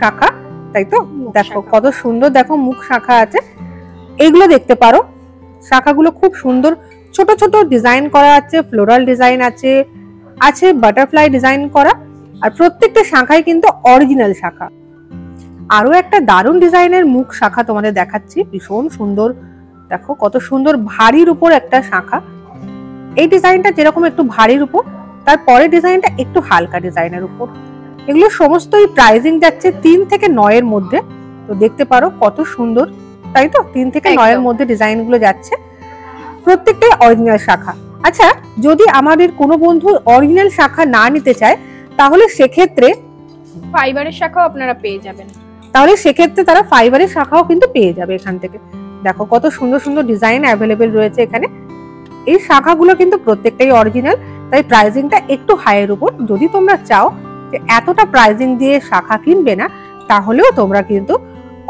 Speaker 1: শাখা, তাই তো? দেখো কত সুন্দর, দেখো মুখ শাখা আছে। এইগুলো দেখতে পারো, শাখাগুলো খুব সুন্দর, ছোট ছোট ডিজাইন করা আছে, ফ্লোরাল ডিজাইন আছে, আছে বাটারফ্লাই ডিজাইন করা। আর প্রত্যেকটা শাখায় কিন্তু অরিজিনাল শাখা। আরো একটা দারুণ ডিজাইনের মুখ শাখা তোমাদের দেখাচ্ছি, ভীষণ সুন্দর। দেখো কত সুন্দর, ভারীর উপর একটা শাখা। এই ডিজাইনটা যেরকম একটু ভারীর উপর, তারপরে ডিজাইনটা একটু হালকা ডিজাইনের উপর। এগুলো সমস্তই প্রাইসিং যাচ্ছে 3 থেকে 9 এর মধ্যে। তো দেখতে পারো কত সুন্দর, তাই তো? 3 থেকে 9 এর মধ্যে ডিজাইন গুলো যাচ্ছে, প্রত্যেকটাই অরিজিনাল শাখা। আচ্ছা, যদি আমাদের কোনো বন্ধু অরিজিনাল শাখা না নিতে চায় তাহলে সেক্ষেত্রে
Speaker 2: ফাইবারের শাখাও আপনারা পেয়ে যাবেন।
Speaker 1: তাহলে সেক্ষেত্রে তারা ফাইবারের শাখাও কিন্তু পেয়ে যাবে এখান থেকে। দেখো কত সুন্দর সুন্দর ডিজাইন অ্যাভেলেবেল রয়েছে এখানে। এই শাখাগুলো কিন্তু প্রত্যেকটাই অরিজিনাল, তাই প্রাইসিংটা একটু হাইয়ের উপর। যদি তোমরা চাও যে এতটা প্রাইসিং দিয়ে শাখা কিনবে না, তাহলেও তোমরা কিন্তু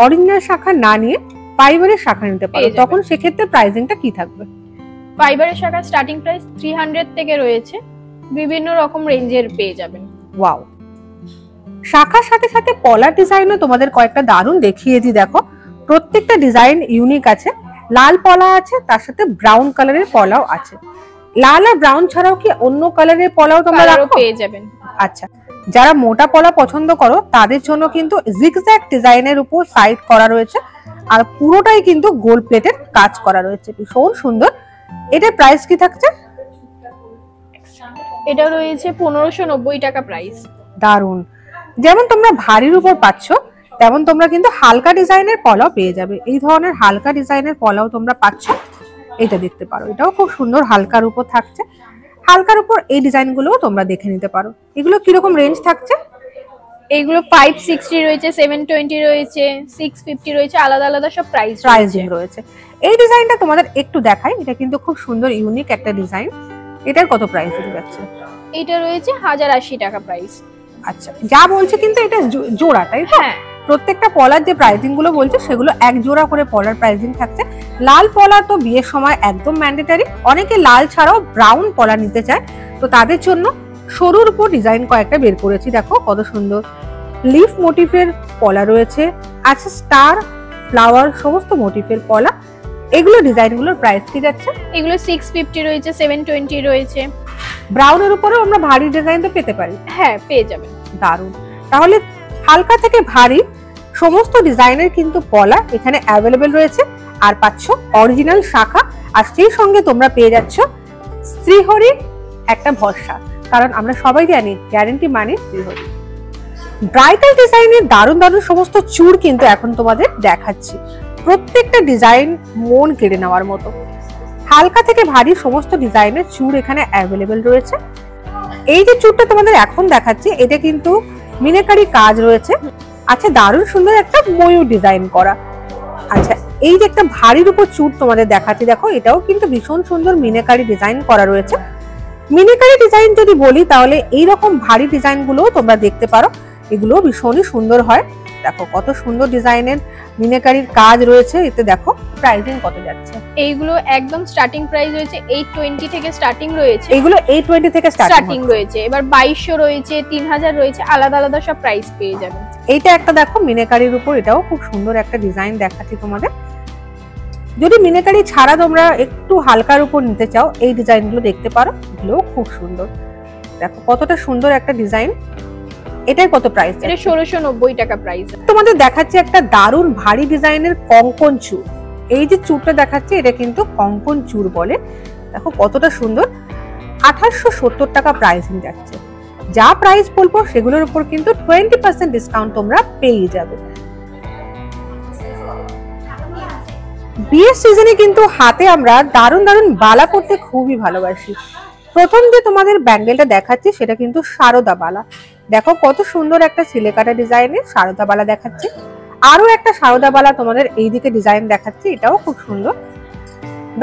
Speaker 1: অরিজিনাল শাখা না নিয়ে ফাইবারের শাখা নিতে পারো। তখন সেক্ষেত্রে প্রাইসিংটা কি থাকবে?
Speaker 2: ফাইবারের শাখা স্টার্টিং প্রাইস 300 থেকে রয়েছে, বিভিন্ন রকম রেঞ্জের পেয়ে যাবেন।
Speaker 1: ওয়াও, শাখার সাথে সাথে পলার ডিজাইনও তোমাদের কয়েকটা দারুণ দেখিয়ে দিই। দেখো প্রত্যেকটা ডিজাইন ইউনিক আছে। লাল পলা আছে, তার সাথে ব্রাউন কালারের পলাও আছে। লাল আর ব্রাউন ছাড়াও কি অন্য কালারের পলাও তোমরা
Speaker 2: পেয়ে যাবেন?
Speaker 1: আচ্ছা, যারা মোটা পলা পছন্দ করো তাদের জন্য কিন্তু জিগজ্যাগ ডিজাইনের উপর সাইড করা রয়েছে, আর পুরোটাই কিন্তু গোল্ড প্লেটের কাজ করা রয়েছে, ভীষণ সুন্দর। এটার প্রাইস কি থাকছে?
Speaker 2: এটা রয়েছে 1590 টাকা প্রাইস।
Speaker 1: দারুন, যেমন তোমরা ভারীর উপর পাচ্ছ তেমন তোমরা কিন্তু হালকা ডিজাইনের পলাও পেয়ে যাবে। এই ধরনের হালকা ডিজাইনের পলাও তোমরা পাচ্ছ, এটা দেখতে পারো। এটাও খুব সুন্দর, হালকার উপর থাকছে। হালকার উপর এই ডিজাইনগুলোও তোমরা দেখে নিতে পারো। এগুলো কিরকম রেঞ্জ থাকছে?
Speaker 2: এগুলো 560 রয়েছে, 720 রয়েছে, 650 রয়েছে, আলাদা আলাদা সব প্রাইসিং
Speaker 1: রয়েছে। এই ডিজাইনটা তোমাদের একটু দেখাই, এটা কিন্তু খুব সুন্দর ইউনিক একটা ডিজাইন। এটার কত প্রাইস যাচ্ছে?
Speaker 2: এটা রয়েছে 1080 টাকা প্রাইস।
Speaker 1: আচ্ছা, যা বলছে কিন্তু এটা জোড়া, তাই তো?
Speaker 2: হ্যাঁ,
Speaker 1: প্রত্যেকটা পলার যে প্রাইসিং গুলো বলছে সেগুলো এক জোড়া করে পলার প্রাইসিং থাকছে। লাল পলা তো বিয়ের সময় একদম ম্যান্ডেটারি। অনেকে লাল ছাড়াও ব্রাউন পলা নিতে চায়, তো তাদের জন্য সরুর উপর ডিজাইন কয়েকটা বের করেছি। দেখো কত সুন্দর লিফ মোটিফের পলা রয়েছে, আছে স্টার, ফ্লাওয়ার, সমস্ত মোটিফের পলা। এগুলো ডিজাইনগুলোর প্রাইস কি যাচ্ছে?
Speaker 2: এগুলো 650 রয়েছে, 720 রয়েছে।
Speaker 1: ব্রাউনের উপরেও আমরা ভারী ডিজাইন তো পেতে পারি।
Speaker 2: হ্যাঁ, পেয়ে যাবেন।
Speaker 1: দারুণ, তাহলে হালকা থেকে ভারী সমস্ত ডিজাইনের কিন্তু পলা এখানে অ্যাভেলেবেল রয়েছে। আর পাচ্ছ অরিজিনাল শাখা, আর সেই সঙ্গে তোমরা পেয়ে যাচ্ছ শ্রীহরির একটা ভরসা, কারণ আমরা সবাই জানি গ্যারান্টি মানে শ্রীহরি। ব্রাইডাল ডিজাইনের দারুণ দারুণ সমস্ত চূড় কিন্তু এখন তোমাদের দেখাচ্ছি। প্রত্যেকটা ডিজাইন মন কেড়ে নেওয়ার মতো। হালকা থেকে ভারী সমস্ত ডিজাইনের চূড় এখানে অ্যাভেলেবেল রয়েছে। এই যে চূড়টা তোমাদের এখন দেখাচ্ছি, এটা কিন্তু মিনাকারি কাজ রয়েছে। আচ্ছা, দারুণ সুন্দর একটা ময়ূর ডিজাইন করা। আচ্ছা, এই যে একটা ভারীর উপর চূড় তোমাদের দেখাচ্ছি, দেখো এটাও কিন্তু ভীষণ সুন্দর মিনাকারি ডিজাইন করা রয়েছে। মিনাকারি ডিজাইন যদি বলি তাহলে এইরকম ভারী ডিজাইন গুলোও তোমরা দেখতে পারো, এগুলো ভীষণই সুন্দর হয়। দেখো কত সুন্দর ডিজাইনের মিনাকারির কাজ রয়েছে। এতে দেখো প্রাইসিং কত যাচ্ছে।
Speaker 2: এইগুলো একদম স্টার্টিং প্রাইস রয়েছে 820 থেকে স্টার্টিং রয়েছে।
Speaker 1: এগুলো 820 থেকে
Speaker 2: স্টার্টিং রয়েছে। এবার 2200 রয়েছে, 3000 রয়েছে, আলাদা আলাদা সব প্রাইস পেয়ে যাবেন।
Speaker 1: এইটা একটা দেখো মিনাকারির উপর, এটাও খুব সুন্দর একটা ডিজাইন দেখাচ্ছি তোমাদের। যদি মিনাকারি ছাড়া তোমরা একটু হালকার উপর নিতে চাও, এই ডিজাইনগুলো দেখতে পারো, এগুলো খুব সুন্দর। দেখো কতটা সুন্দর একটা ডিজাইন। এটার কত প্রাইস?
Speaker 2: এটা 1690 টাকা প্রাইস।
Speaker 1: তোমাদের দেখাচ্ছি একটা দারুণ ভারী ডিজাইনের কঙ্কন চূড়। এই যে চূড়টা দেখাচ্ছে এটা কিন্তু কঙ্কন চূড় বলে। দেখো কতটা সুন্দর। 2870 টাকা প্রাইসিং যাচ্ছে। যা প্রাইস বলবো সেগুলোর উপর কিন্তু 20% ডিসকাউন্ট তোমরা পেয়ে যাবে। বিয়ের সিজনে কিন্তু হাতে আমরা দারুণ দারুণ বালা পরতে খুবই ভালোবাসি। প্রথম যে তোমাদের ব্যাঙ্গেলটা দেখাচ্ছি সেটা কিন্তু সারদা বালা। দেখো কত সুন্দর একটা সিলেকাটা ডিজাইনের সারদা বালা দেখাচ্ছি। আরো একটা সারদা বালা তোমাদের এইদিকে ডিজাইন দেখাচ্ছি, এটাও খুব সুন্দর,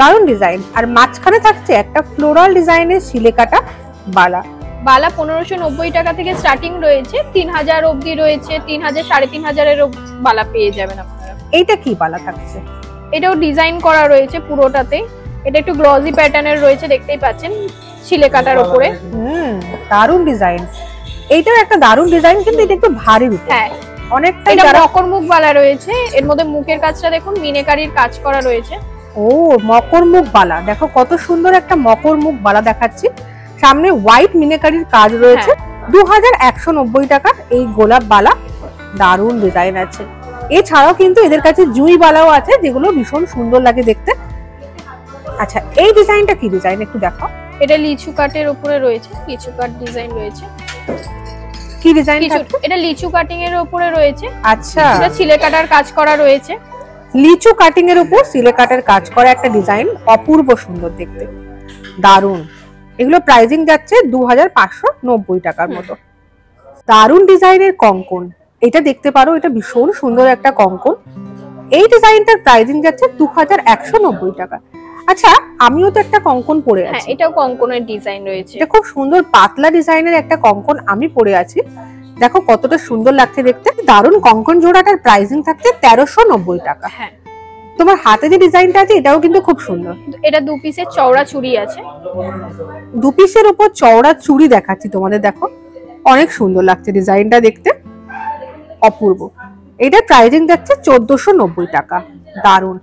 Speaker 1: দারুণ ডিজাইন। আর মাঝখানে থাকছে একটা ফ্লোরাল ডিজাইনের সিলেকাটা বালা।
Speaker 2: বালা 1590 টাকা থেকে স্টার্টিং রয়েছে, 3000 অবধি রয়েছে, 3000 3500 এর বালা পেয়ে যাবেন আপনারা।
Speaker 1: এইটা কি বালা থাকছে?
Speaker 2: এটাও ডিজাইন করা রয়েছে পুরোটাতে। এটা একটু গ্লসি প্যাটার্নের রয়েছে, দেখতেই পাচ্ছেন সিলেকাটার উপরে।
Speaker 1: দারুণ ডিজাইন। এইটাও একটা দারুণ ডিজাইন, কিন্তু এটা একটু ভারী রূপ।
Speaker 2: হ্যাঁ,
Speaker 1: অনেকটা
Speaker 2: এটা মকর মুখ বালা রয়েছে। এর মধ্যে মুখের কাজটা দেখুন মিনাকারির কাজ করা রয়েছে।
Speaker 1: ও মকর মুখ বালা, দেখো কত সুন্দর একটা মকর মুখ বালা দেখাচ্ছি। সামনে হোয়াইট মিনাকারির কাজ রয়েছে। 2190 টাকার এই গোলাপ বালা, দারুণ ডিজাইন আছে। এছাড়াও কিন্তু এদের কাছে জুই বালাও আছে, যেগুলো ভীষণ সুন্দর লাগে দেখতে। আচ্ছা, এই ডিজাইনটা কি ডিজাইন একটু দেখাও।
Speaker 2: এটা লিচু কাটের উপরে রয়েছে, লিচু কাট ডিজাইন রয়েছে।
Speaker 1: কি ডিজাইন?
Speaker 2: এটা লিচু কাটিং এর উপরে রয়েছে।
Speaker 1: আচ্ছা,
Speaker 2: এটা সিলে কাটার কাজ করা রয়েছে।
Speaker 1: লিচু কাটিং এর উপর সিলে কাটার কাজ করা একটা ডিজাইন, অপূর্ব সুন্দর দেখতে, দারুণ। এগুলো প্রাইসিং যাচ্ছে 2590 টাকার মতো। দারুণ ডিজাইনের কঙ্কন, এটা দেখতে পারো, এটা ভীষণ সুন্দর একটা কঙ্কন। এই ডিজাইনটার প্রাইসিং যাচ্ছে 2190 টাকা। আচ্ছা, আমিও তো একটা কঙ্কন পরে আছি।
Speaker 2: হ্যাঁ, এটাও কঙ্কনের ডিজাইন রয়েছে।
Speaker 1: এটা খুব সুন্দর পাতলা ডিজাইনের একটা কঙ্কন আমি পরে আছি। দেখো কতটা সুন্দর লাগছে দেখতে। দারুণ কঙ্কন জোড়াটার প্রাইসিং থাকছে 1390 টাকা।
Speaker 2: হ্যাঁ,
Speaker 1: তোমার হাতে যে ডিজাইনটা আছে এটাও কিন্তু খুব সুন্দর।
Speaker 2: এটা 2 পিসের চওড়া চুড়ি আছে।
Speaker 1: 2 পিসের উপর চওড়া চুড়ি দেখাচ্ছি তোমাদের, দেখো অনেক সুন্দর লাগছে ডিজাইনটা দেখতে, অপূর্ব। এটা প্রাইসিং যাচ্ছে 1490 টাকা। দারুণ।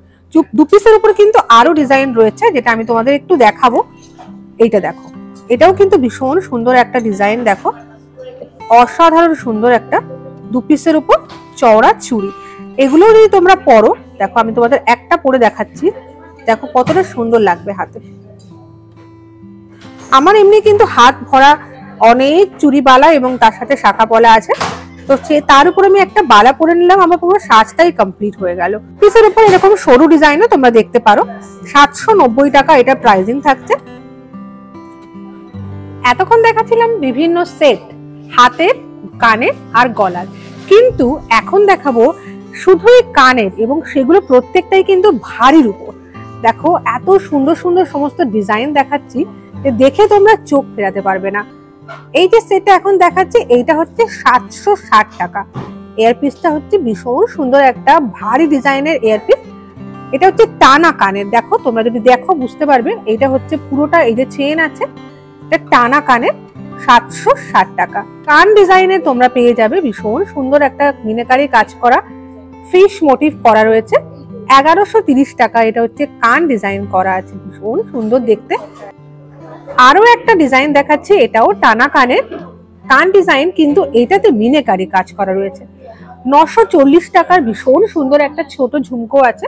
Speaker 1: 2 পিসের উপর কিন্তু আরো ডিজাইন রয়েছে, যেটা আমি তোমাদের একটু দেখাবো। এইটা দেখো, এটাও কিন্তু ভীষণ সুন্দর একটা ডিজাইন। দেখো অসাধারণ সুন্দর একটা 2 পিসের উপর চওড়া চুড়ি। এগুলো যদি তোমরা পরো, দেখো আমি তোমাদের একটা পরে দেখাচ্ছি, দেখো কতটা সুন্দর লাগবে হাতে। আমার এমনি কিন্তু হাত ভরা অনেক চুড়ি বালা এবং তার সাথে শাখা পলা আছে, তো তার উপর আমি একটা বালা পরে নিলাম, আমার পুরো সাজটাই কমপ্লিট হয়ে গেল। পিসের উপর এরকম সরু ডিজাইনও তোমরা দেখতে পারো। 790 টাকা এটা প্রাইসিং থাকছে। এতক্ষণ দেখাচ্ছিলাম বিভিন্ন সেট, হাতের, কানের আর গলার, কিন্তু এখন দেখাবো শুধুই কানের, এবং সেগুলো প্রত্যেকটাই কিন্তু ভারীর উপর। দেখো এত সুন্দর সুন্দর সমস্ত ডিজাইন দেখাচ্ছি যে দেখে তোমরা চোখ ফেরাতে পারবে না। এই যে সেটটা এখন দেখাচ্ছি, এইটা হচ্ছে 760 টাকা। এয়ারপিসটা হচ্ছে ভীষণ সুন্দর একটা ভারী ডিজাইনের এয়ারপিস। এটা হচ্ছে টানা কানের। দেখো তোমরা যদি দেখো বুঝতে পারবে, এটা হচ্ছে পুরোটা, এই যে চেন আছে, এটা টানা কানের, 760 টাকা। কান ডিজাইনে তোমরা পেয়ে যাবে ভীষণ সুন্দর একটা মিনাকারি কাজ করা ফিশ মোটিভ করা রয়েছে, 1130 টাকা। এটা হচ্ছে কান ডিজাইন করা আছে, ভীষণ সুন্দর দেখতে। আরো একটা ডিজাইন দেখাচ্ছি, এটাও টানা কানের কান ডিজাইন, কিন্তু এটাতে মিনাকারি কাজ করা রয়েছে। 940 টাকার ভীষণ সুন্দর একটা ছোট ঝুমকো আছে,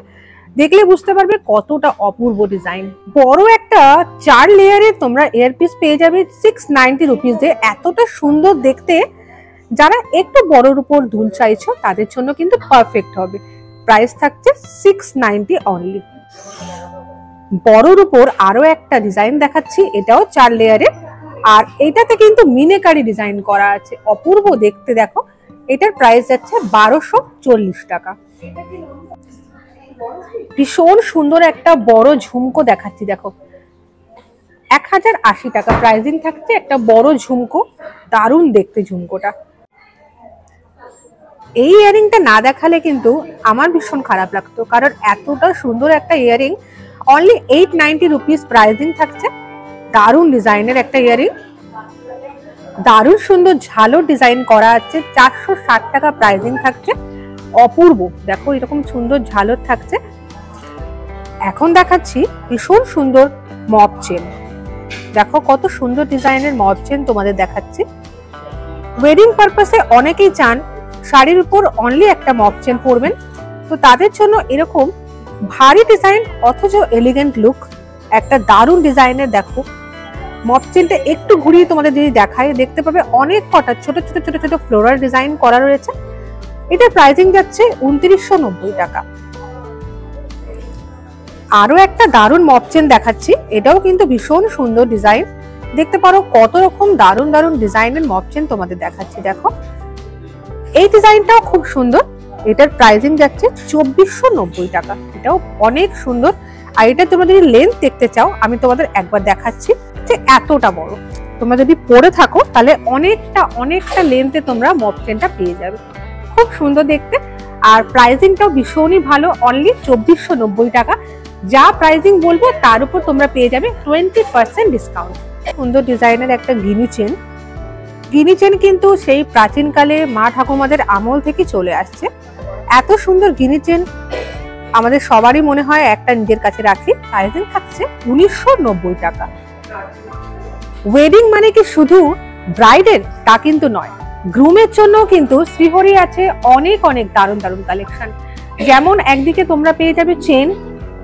Speaker 1: দেখলে বুঝতে পারবে কতটা অপূর্ব ডিজাইন। বড় একটা 4 লেয়ারের তোমরা এয়ারপিস পেয়ে যাবে 690 রুপিসে। এতটা সুন্দর দেখতে, যারা একটু বড়র উপর দুল চাইছো তাদের জন্য কিন্তু পারফেক্ট হবে। প্রাইস থাকছে 690 অনলি। বড়র উপর আরো একটা ডিজাইন দেখাচ্ছি, এটাও 4 লেয়ারের, আর এটাতে কিন্তু মিনাকারি ডিজাইন করা আছে, অপূর্ব দেখতে। দেখো এটার প্রাইস যাচ্ছে 1240 টাকা। ভীষণ সুন্দর একটা বড় ঝুমকো দেখাচ্ছি, দেখো 1080 টাকা প্রাইসিং থাকছে। একটা বড় ঝুমকো, দারুণ দেখতে ঝুমকোটা। এই ইয়ারিংটা না দেখালে কিন্তু আমার ভীষণ খারাপ লাগতো, কারণ এতটা সুন্দর একটা ইয়ারিং, অনলি 890 রুপিস প্রাইসিং থাকছে। দারুণ ডিজাইনের একটা ইয়ারিং, দারুণ সুন্দর ঝালোর ডিজাইন করা আছে, 460 টাকা প্রাইসিং থাকছে। অপূর্ব, দেখো এরকম সুন্দর ঝালর থাকছে। এখন দেখাচ্ছি ভীষণ সুন্দর মপ চেন, দেখো কত সুন্দর ডিজাইনের মপ চেন তোমাদের দেখাচ্ছি। ওয়েডিং পারপাসে অনেকেই চান শাড়ির উপর অনলি একটা মপ চেন পরবেন, তো তাদের জন্য এরকম ভারী ডিজাইন অথচ এলিগেন্ট লুক একটা দারুণ ডিজাইনের দেখো মপ চেনটা একটু ঘুরিয়ে তোমাদের যদি দেখায়, দেখতে পাবে অনেক কটা ছোট ছোট ছোট ছোট ফ্লোরাল ডিজাইন করা রয়েছে। এটার প্রাইসিং যাচ্ছে 2990 টাকা। আরো একটা দারুণ মপ চেন দেখাচ্ছি, এটাও কিন্তু ভীষণ সুন্দর ডিজাইন, দেখতে পারো কত রকম দারুণ দারুণ ডিজাইনের মপ চেন তোমাদের দেখাচ্ছি। দেখো এই ডিজাইনটাও খুব সুন্দর, এটার প্রাইসিং যাচ্ছে 2490 টাকা। এটাও অনেক সুন্দর। আর এটা তোমরা যদি লেন্থ দেখতে চাও, আমি তোমাদের একবার দেখাচ্ছি যে এতটা বড়, তোমরা যদি পরে থাকো তাহলে অনেকটা লেন্থে তোমরা মপ চেনটা পেয়ে যাবে, খুব সুন্দর দেখতে। আর প্রাইসিংটাও ভীষণই ভালো, অনলি 2490 টাকা। যা প্রাইসিং বলবো তার উপর তোমরা পেয়ে যাবে 20% ডিসকাউন্ট। সুন্দর ডিজাইনের একটা গিনি চেন, গিনি চেন কিন্তু সেই প্রাচীনকালে মা ঠাকুমাদের আমল থেকে চলে আসছে। এত সুন্দর গিনি চেন আমাদের সবারই মনে হয় একটা নিজের কাছে রাখি। প্রাইসিং থাকছে 1990 টাকা। ওয়েডিং মানে কি শুধু ব্রাইডের তা কিন্তু নয়, গ্রুমের জন্য কিন্তু শ্রীহরি আছে অনেক অনেক দারুণ দারুণ কালেকশন। যেমন একদিকে তোমরা পেয়ে যাবে চেন,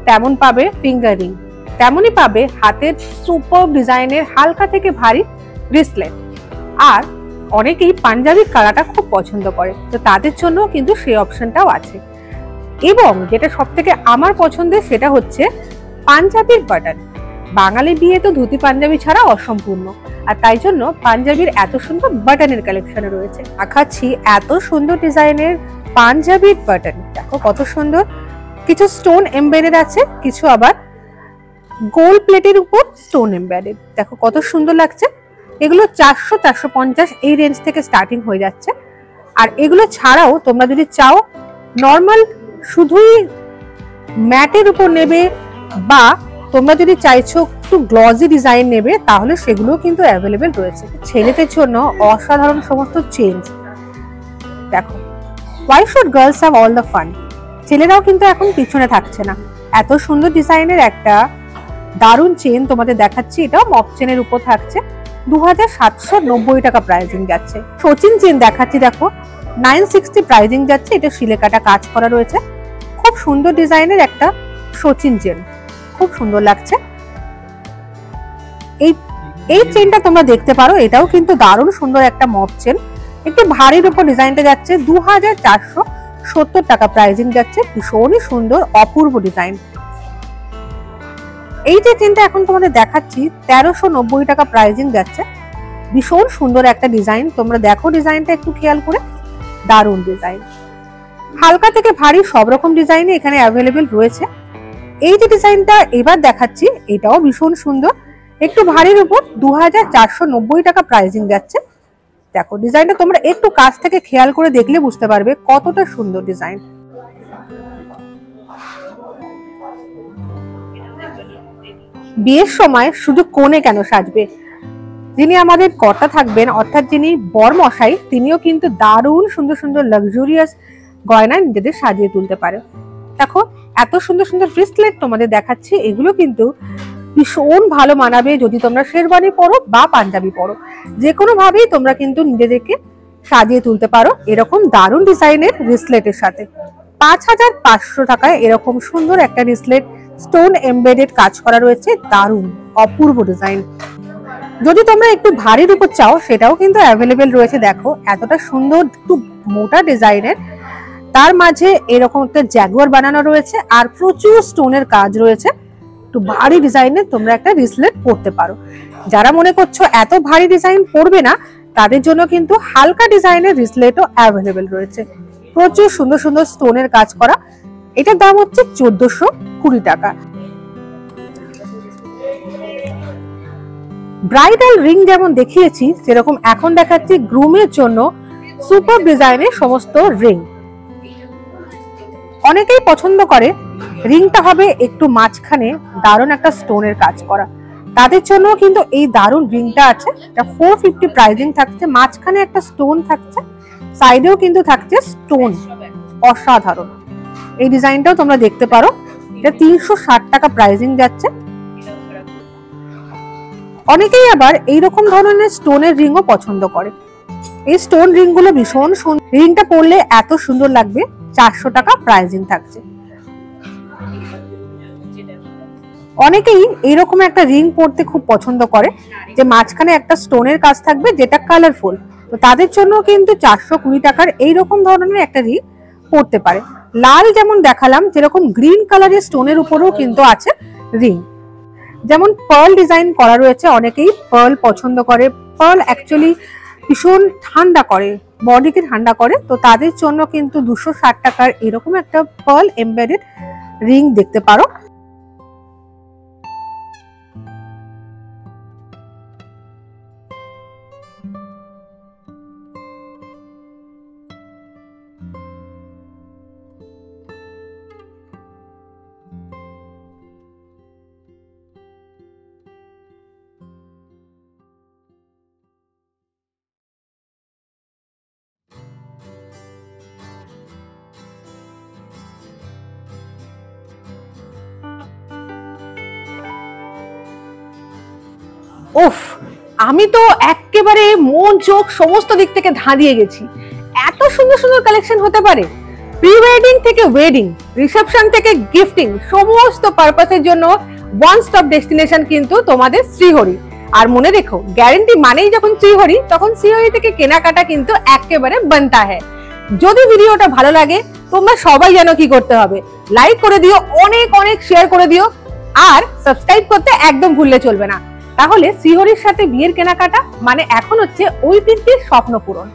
Speaker 1: তেমন পাবে ফিঙ্গার রিং, তেমনই পাবে হাতের সুপার ডিজাইনের হালকা থেকে ভারী ব্রেসলেট। আর অনেকেই পাঞ্জাবি কালারটা খুব পছন্দ করে, তো তাদের জন্য কিন্তু সেই অপশনটাও আছে। এবং যেটা সব থেকে আমার পছন্দের সেটা হচ্ছে পাঞ্জাবির বাটন। বাঙালি বিয়ে তো ধুতি পাঞ্জাবি ছাড়া অসম্পূর্ণ, আর তাই জন্য পাঞ্জাবির এত সুন্দর বাটনের কালেকশন রয়েছে। দেখাচ্ছি এত সুন্দর ডিজাইনের পাঞ্জাবির বাটন, দেখো কত সুন্দর। কিছু স্টোন এমবেডেড আছে, কিছু আবার গোল প্লেটের উপর স্টোন এমবেডেড, দেখো কত সুন্দর লাগছে। এগুলো 400-450 এই রেঞ্জ থেকে স্টার্টিং হয়ে যাচ্ছে। আর এগুলো ছাড়াও তোমরা যদি চাও নর্মাল শুধুই ম্যাটের উপর নেবে, বা তোমরা যদি চাইছো একটু গ্লজি ডিজাইন নেবে, তাহলে সেগুলো কিন্তু অ্যাভেলেবেল রয়েছে। ছেলেদের জন্য অসাধারণ সমস্ত চেঞ্জ, দেখো why should girls have all the fun? ছেলেরাও কিন্তু এখন পিছনে থাকছে না। এত সুন্দর ডিজাইনের একটা দারুণ চেন তোমাদের দেখাচ্ছি, এটাও মপ চেনের উপর থাকছে। 2790 টাকা প্রাইসিং যাচ্ছে। সচিন চেন দেখাচ্ছি, দেখো 960 প্রাইসিং যাচ্ছে। এটা সিলে কাটা কাজ করা রয়েছে, খুব সুন্দর ডিজাইনের একটা সচিন চেন, খুব সুন্দর লাগছে। এই চেনটা তোমরা দেখতে পারো, এটাও কিন্তু দারুণ সুন্দর একটা মপ চেন। একটু ভারীর উপর ডিজাইনটা যাচ্ছে, 2470 টাকা প্রাইসিং যাচ্ছে। ভীষণই সুন্দর অপূর্ব ডিজাইন। এই যে চেনটা এখন তোমাদের দেখাচ্ছি 1390 টাকা প্রাইসিং যাচ্ছে। ভীষণ সুন্দর একটা ডিজাইন, তোমরা দেখো ডিজাইনটা একটু খেয়াল করে, দারুণ ডিজাইন। হালকা থেকে ভারী সব রকম ডিজাইনই এখানে অ্যাভেলেবেল রয়েছে। এই যে ডিজাইনটা এবার দেখাচ্ছি, এটাও ভীষণ সুন্দর, একটু ভারীর উপর 2490 টাকা প্রাইসিং যাচ্ছে। দেখো ডিজাইনটা তোমরা একটু কাছ থেকে খেয়াল করে দেখলে বুঝতে পারবে কতটা সুন্দর ডিজাইন। বিয়ের সময় শুধু কনে কেন সাজবে, যিনি আমাদের কর্তা থাকবেন অর্থাৎ যিনি বরমশাই, তিনিও কিন্তু দারুণ সুন্দর সুন্দর লাক্সুরিয়াস গয়না নিজেদের সাজিয়ে তুলতে পারে। দেখো এত সুন্দর সুন্দর ব্রেসলেট তোমাদের দেখাচ্ছি, এগুলো কিন্তু ভীষণ ভালো মানাবে যদি তোমরা শেরওয়ানি পরো বা পাঞ্জাবি পরো, যে কোনো ভাবেই তোমরা কিন্তু নিজেদেরকে সাজিয়ে তুলতে পারো এরকম দারুণ ডিজাইনের ব্রেসলেটের সাথে। 5500 টাকায় এরকম সুন্দর একটা ব্রেসলেট, স্টোন এমবেডেড কাজ করা রয়েছে, দারুণ অপূর্ব ডিজাইন। যদি তোমরা একটু ভারীর উপর চাও সেটাও কিন্তু অ্যাভেলেবেল রয়েছে। দেখো এতটা সুন্দর একটু মোটা ডিজাইনের, তার মাঝে এরকম একটা জ্যাগুয়ার বানানো রয়েছে, আর প্রচুর স্টোনের কাজ রয়েছে। একটু ভারী ডিজাইনের তোমরা একটা ব্রেসলেট পরতে পারো। যারা মনে করছো এত ভারী ডিজাইন পরবে না, তাদের জন্য কিন্তু হালকা ডিজাইনের ব্রেসলেটও অ্যাভেলেবেল রয়েছে। প্রচুর সুন্দর সুন্দর স্টোনের কাজ করা, এটার দাম হচ্ছে 1420 টাকা। ব্রাইডাল রিং যেমন দেখিয়েছি, সেরকম এখন দেখাচ্ছি গ্রুমের জন্য সুপার ডিজাইনের সমস্ত রিং। অনেকেই পছন্দ করে রিংটা হবে একটু মাঝখানে দারুণ একটা স্টোনের কাজ করা, তাদের জন্য কিন্তু এই দারুণ রিংটা আছে। এটা 450 প্রাইসিং থাকছে, মাঝখানে একটা স্টোন থাকছে, সাইডেও কিন্তু থাকছে স্টোন, অসাধারণ। এই ডিজাইনটাও তোমরা দেখতে পারো, এটা 360 টাকা প্রাইসিং যাচ্ছে। অনেকেই আবার এইরকম ধরনের স্টোনের রিংও পছন্দ করে। এই স্টোন রিং গুলো ভীষণ সুন্দর, রিংটা পরলে এত সুন্দর লাগবে। 400 টাকা প্রাইসিং থাকছে। অনেকেই এইরকম একটা রিং পরতে খুব পছন্দ করে, যে মাঝখানে একটা স্টোনের কাজ থাকবে যেটা কালারফুল, তো তাদের জন্য কিন্তু 420 টাকার এইরকম ধরনের একটা রিং পরতে পারে। লাল যেমন দেখালাম, যেরকম গ্রিন কালারের স্টোনের উপরেও কিন্তু আছে রিং। যেমন পার্ল ডিজাইন করা রয়েছে, অনেকেই পার্ল পছন্দ করে। পার্ল অ্যাকচুয়ালি ভীষণ ঠান্ডা করে, বডিকে ঠান্ডা করে, তো তাদের জন্য কিন্তু 260 টাকার এরকম একটা পার্ল এমবেডেড রিং দেখতে পারো। উফ, আমি তো একেবারে মন চোখ সমস্ত দিক থেকে ধাঁধিয়ে গেছি। এত সুন্দর সুন্দর কালেকশন হতে পারে। প্রি ওয়েডিং থেকে ওয়েডিং, রিসেপশন থেকে গিফটিং, সমস্ত পারপাসের জন্য ওয়ান স্টপ ডেস্টিনেশন কিন্তু তোমাদের শ্রীহরি। আর মনে রেখো, গ্যারান্টি মানেই যখন শ্রীহরি, তখন শ্রীহরি থেকে কেনাকাটা কিন্তু একেবারে বানতা হ্যায়। যদি ভিডিওটা ভালো লাগে, তোমরা সবাই জানো কি করতে হবে, লাইক করে দিও, অনেক অনেক শেয়ার করে দিও, আর সাবস্ক্রাইব করতে একদম ভুললে চলবে না। তাহলে শ্রীহরির সাথে বিয়ের কেনাকাটা মানে এখন হচ্ছে ঐতিহ্যের স্বপ্ন পূরণ।